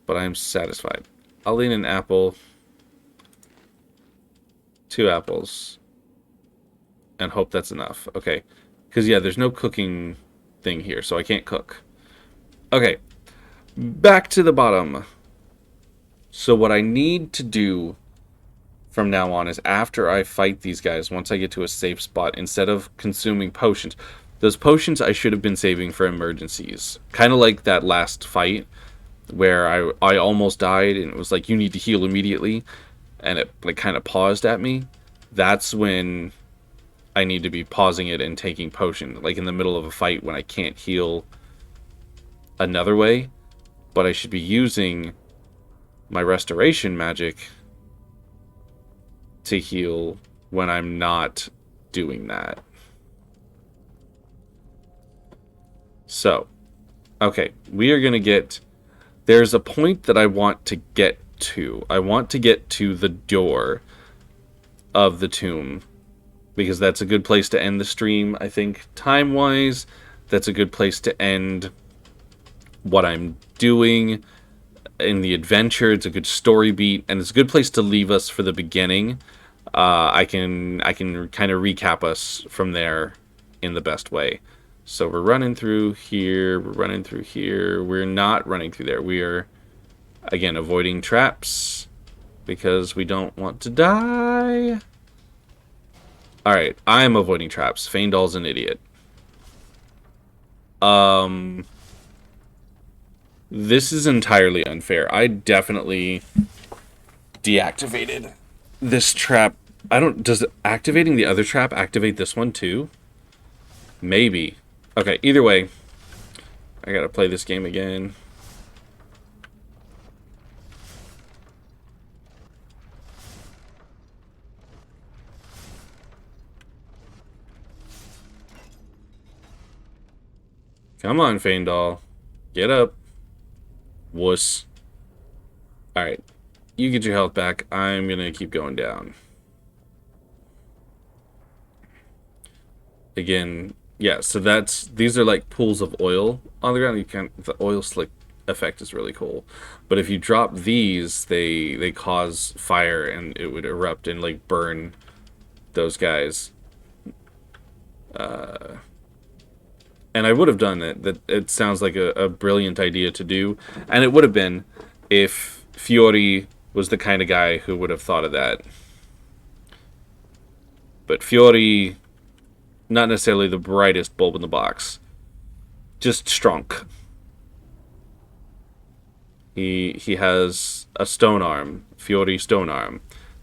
but I am satisfied. I'll eat an apple. 2 apples. And hope that's enough. Okay. Because, yeah, there's no cooking thing here, so I can't cook. Okay. Back to the bottom. So what I need to do from now on is after I fight these guys, once I get to a safe spot, instead of consuming potions, those potions I should have been saving for emergencies. Kind of like that last fight where I almost died and it was like, you need to heal immediately. And it like kind of paused at me. That's when I need to be pausing it and taking potion. Like in the middle of a fight when I can't heal another way. But I should be using my restoration magic to heal when I'm not doing that. So, okay, we are going to get... There's a point that I want to get to. I want to get to the door of the tomb, because that's a good place to end the stream, I think, time-wise. That's a good place to end what I'm doing in the adventure. It's a good story beat, and it's a good place to leave us for the beginning. I can kind of recap us from there in the best way. So we're running through here, we're running through here, we're not running through there. We are, again, avoiding traps because we don't want to die. Alright, I'm avoiding traps. Faendal's an idiot. This is entirely unfair. I definitely deactivated this trap. Does activating the other trap activate this one too? Maybe. Okay, either way, I gotta play this game again. Come on, Faendal. Get up. Wuss. Alright. You get your health back. I'm gonna keep going down. Again, yeah, so these are like pools of oil on the ground. The oil slick effect is really cool. But if you drop these, they cause fire and it would erupt and like burn those guys. And I would have done it. That it sounds like a brilliant idea to do, and it would have been if Fjori was the kind of guy who would have thought of that. But Fjori, not necessarily the brightest bulb in the box, just strong. He has a Stonearm, Fjori Stonearm,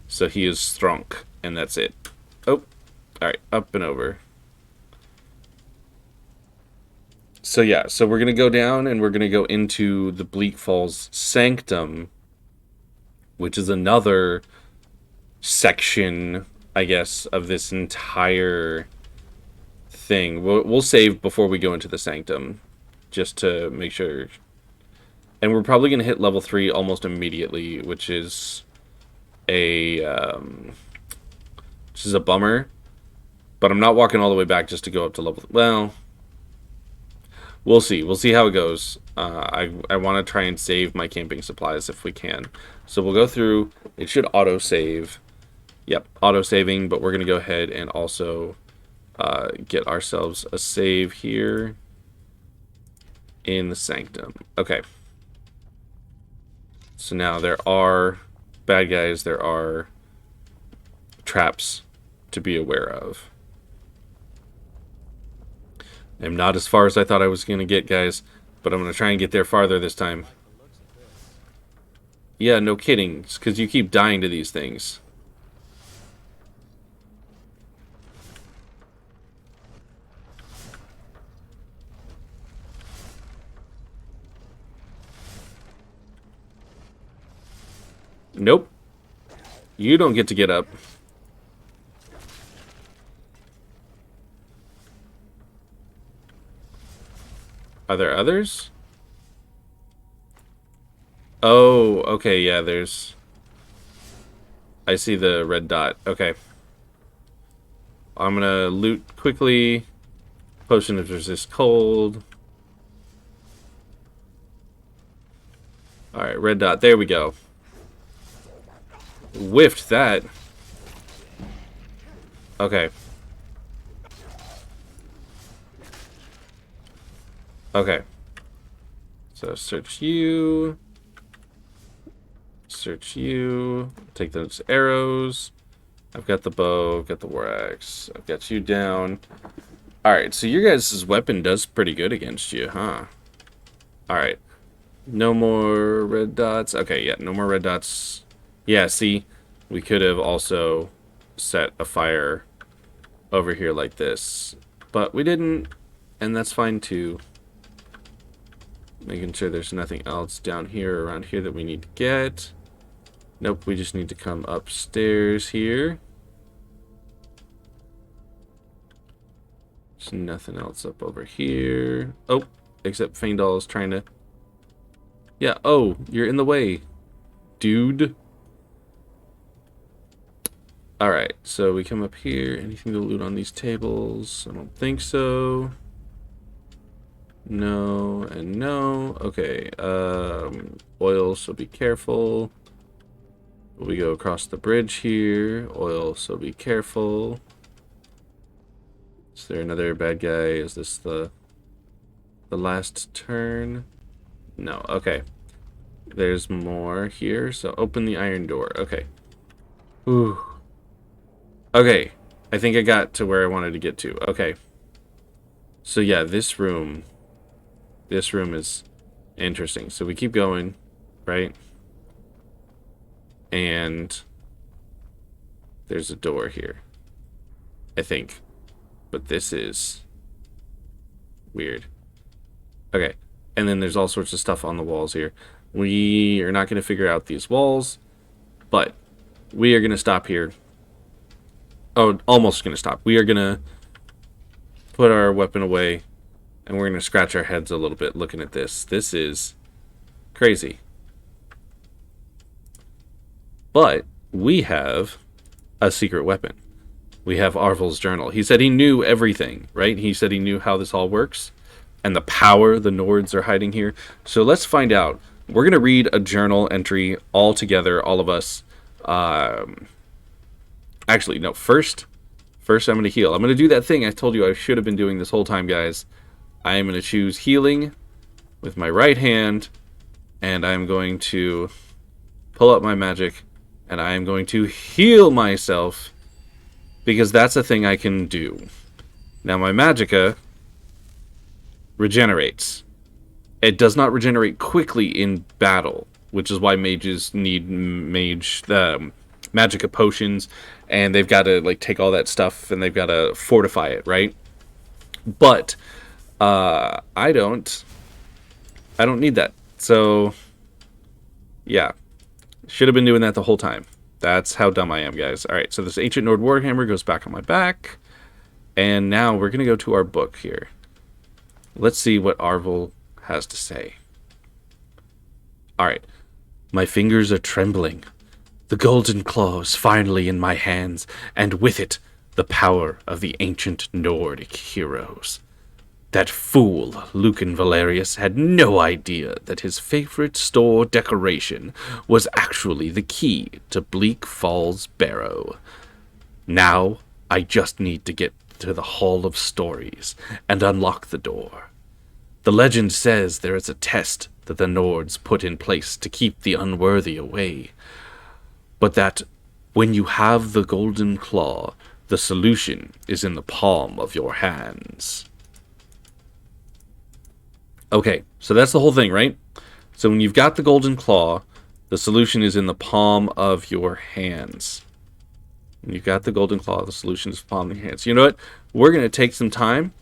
so he is strong, and that's it. Oh, all right, up and over. So yeah, so we're gonna go down and we're gonna go into the Bleak Falls Sanctum, which is another section, I guess, of this entire thing. We'll save before we go into the Sanctum, just to make sure. And we're probably gonna hit level 3 almost immediately, which is a bummer. But I'm not walking all the way back just to go up to level. Well, we'll see. We'll see how it goes. I want to try and save my camping supplies if we can. So we'll go through. It should auto-save. Yep, auto-saving. But we're going to go ahead and also get ourselves a save here in the Sanctum. Okay. So now there are bad guys. There are traps to be aware of. I'm not as far as I thought I was going to get, guys, but I'm going to try and get there farther this time. Yeah, no kidding, because you keep dying to these things. Nope. You don't get to get up. Are there others? Oh, okay, yeah, there's... I see the red dot. Okay. I'm gonna loot quickly. Potion of resist cold. Alright, red dot. There we go. Whiffed that. Okay. Okay. So search you. Search you. Take those arrows. I've got the bow. I've got the war axe. I've got you down. Alright, so your guys' weapon does pretty good against you, huh? Alright. No more red dots. Okay, yeah, no more red dots. Yeah, see? We could have also set a fire over here like this. But we didn't. And that's fine too. Making sure there's nothing else down here or around here that we need to get. Nope, we just need to come upstairs here. There's nothing else up over here. Oh, except Faendal is trying to... Yeah, oh, you're in the way, dude. Alright, so we come up here. Anything to loot on these tables? I don't think so. No and no. Okay, oil, so be careful. We go across the bridge here. Oil, so be careful. Is there another bad guy? Is this the last turn? No, okay. There's more here, so open the iron door. Okay. Ooh. Okay, I think I got to where I wanted to get to. Okay. So yeah, this room is interesting. So we keep going, right? And there's a door here, I think. But this is weird. Okay. And then there's all sorts of stuff on the walls here. We are not going to figure out these walls, but we are going to stop here. Oh, almost going to stop. We are going to put our weapon away, and we're going to scratch our heads a little bit looking at this. This is crazy. But we have a secret weapon. We have Arvel's journal. He said he knew everything, right? He said he knew how this all works and the power the Nords are hiding here. So let's find out. We're going to read a journal entry all together, all of us. Actually, no, first I'm going to heal. I'm going to do that thing I told you I should have been doing this whole time, guys. I am going to choose healing with my right hand, and I'm going to pull up my magic, and I am going to heal myself, because that's a thing I can do. Now, my magicka regenerates. It does not regenerate quickly in battle, which is why mages need magicka potions, and they've got to like take all that stuff and they've got to fortify it, right? But I don't need that. So yeah, should have been doing that the whole time. That's how dumb I am, guys. All right, so this ancient Nord warhammer goes back on my back, and now we're gonna go to our book here. Let's see what Arvel has to say. All right, my fingers are trembling. The golden claw is finally in my hands, and with it, the power of the ancient Nordic heroes. That fool, Lucan Valerius, had no idea that his favorite store decoration was actually the key to Bleak Falls Barrow. Now, I just need to get to the Hall of Stories and unlock the door. The legend says there is a test that the Nords put in place to keep the unworthy away, but that when you have the golden claw, the solution is in the palm of your hands. Okay, so that's the whole thing, right? So when you've got the golden claw, the solution is in the palm of your hands. When you've got the golden claw, the solution is the palm of your hands. You know what? We're gonna take some time.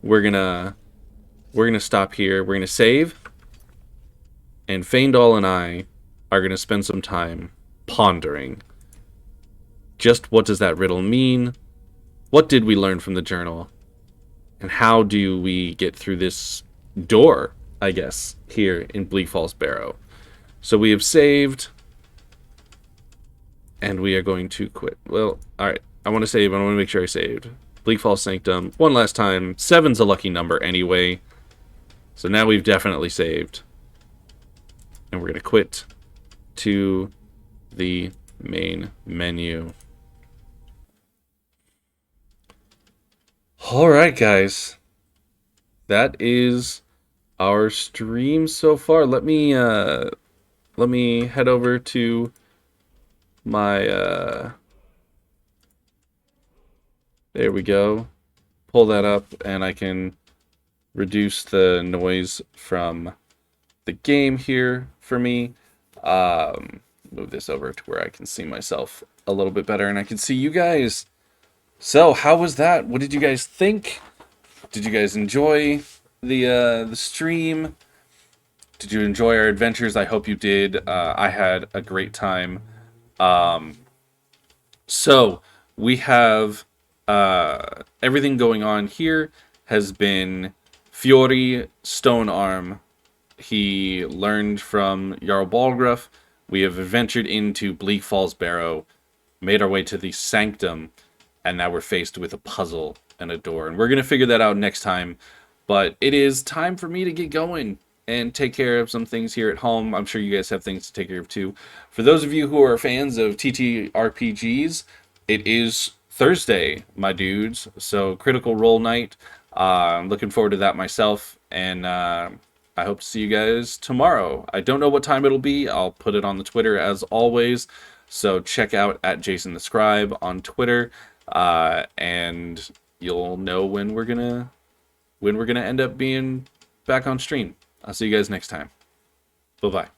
We're gonna stop here. We're gonna save, and Faendal and I are gonna spend some time pondering. Just what does that riddle mean? What did we learn from the journal? And how do we get through this door, I guess, here in Bleak Falls Barrow? So we have saved, and we are going to quit. Well, alright. I want to save, I want to make sure I saved. Bleak Falls Sanctum, one last time. 7's a lucky number anyway. So now we've definitely saved. And we're going to quit to the main menu. Alright, guys. That is our stream so far. Let me head over to my there we go. Pull that up, and I can reduce the noise from the game here for me. Move this over to where I can see myself a little bit better, and I can see you guys. So, how was that? What did you guys think? Did you guys enjoy the stream? Did you enjoy our adventures? I hope you did. I had a great time. So, we have everything going on here has been Fjori Stonearm. He learned from Jarl Balgruuf. We have adventured into Bleak Falls Barrow, made our way to the Sanctum, and now we're faced with a puzzle and a door. And we're going to figure that out next time. But it is time for me to get going and take care of some things here at home. I'm sure you guys have things to take care of too. For those of you who are fans of TTRPGs, it is Thursday, my dudes. So Critical Role Night. I'm looking forward to that myself. And I hope to see you guys tomorrow. I don't know what time it'll be. I'll put it on the Twitter as always. So check out at Jason the Scribe on Twitter. And you'll know when we're gonna end up being back on stream. I'll see you guys next time. Bye bye.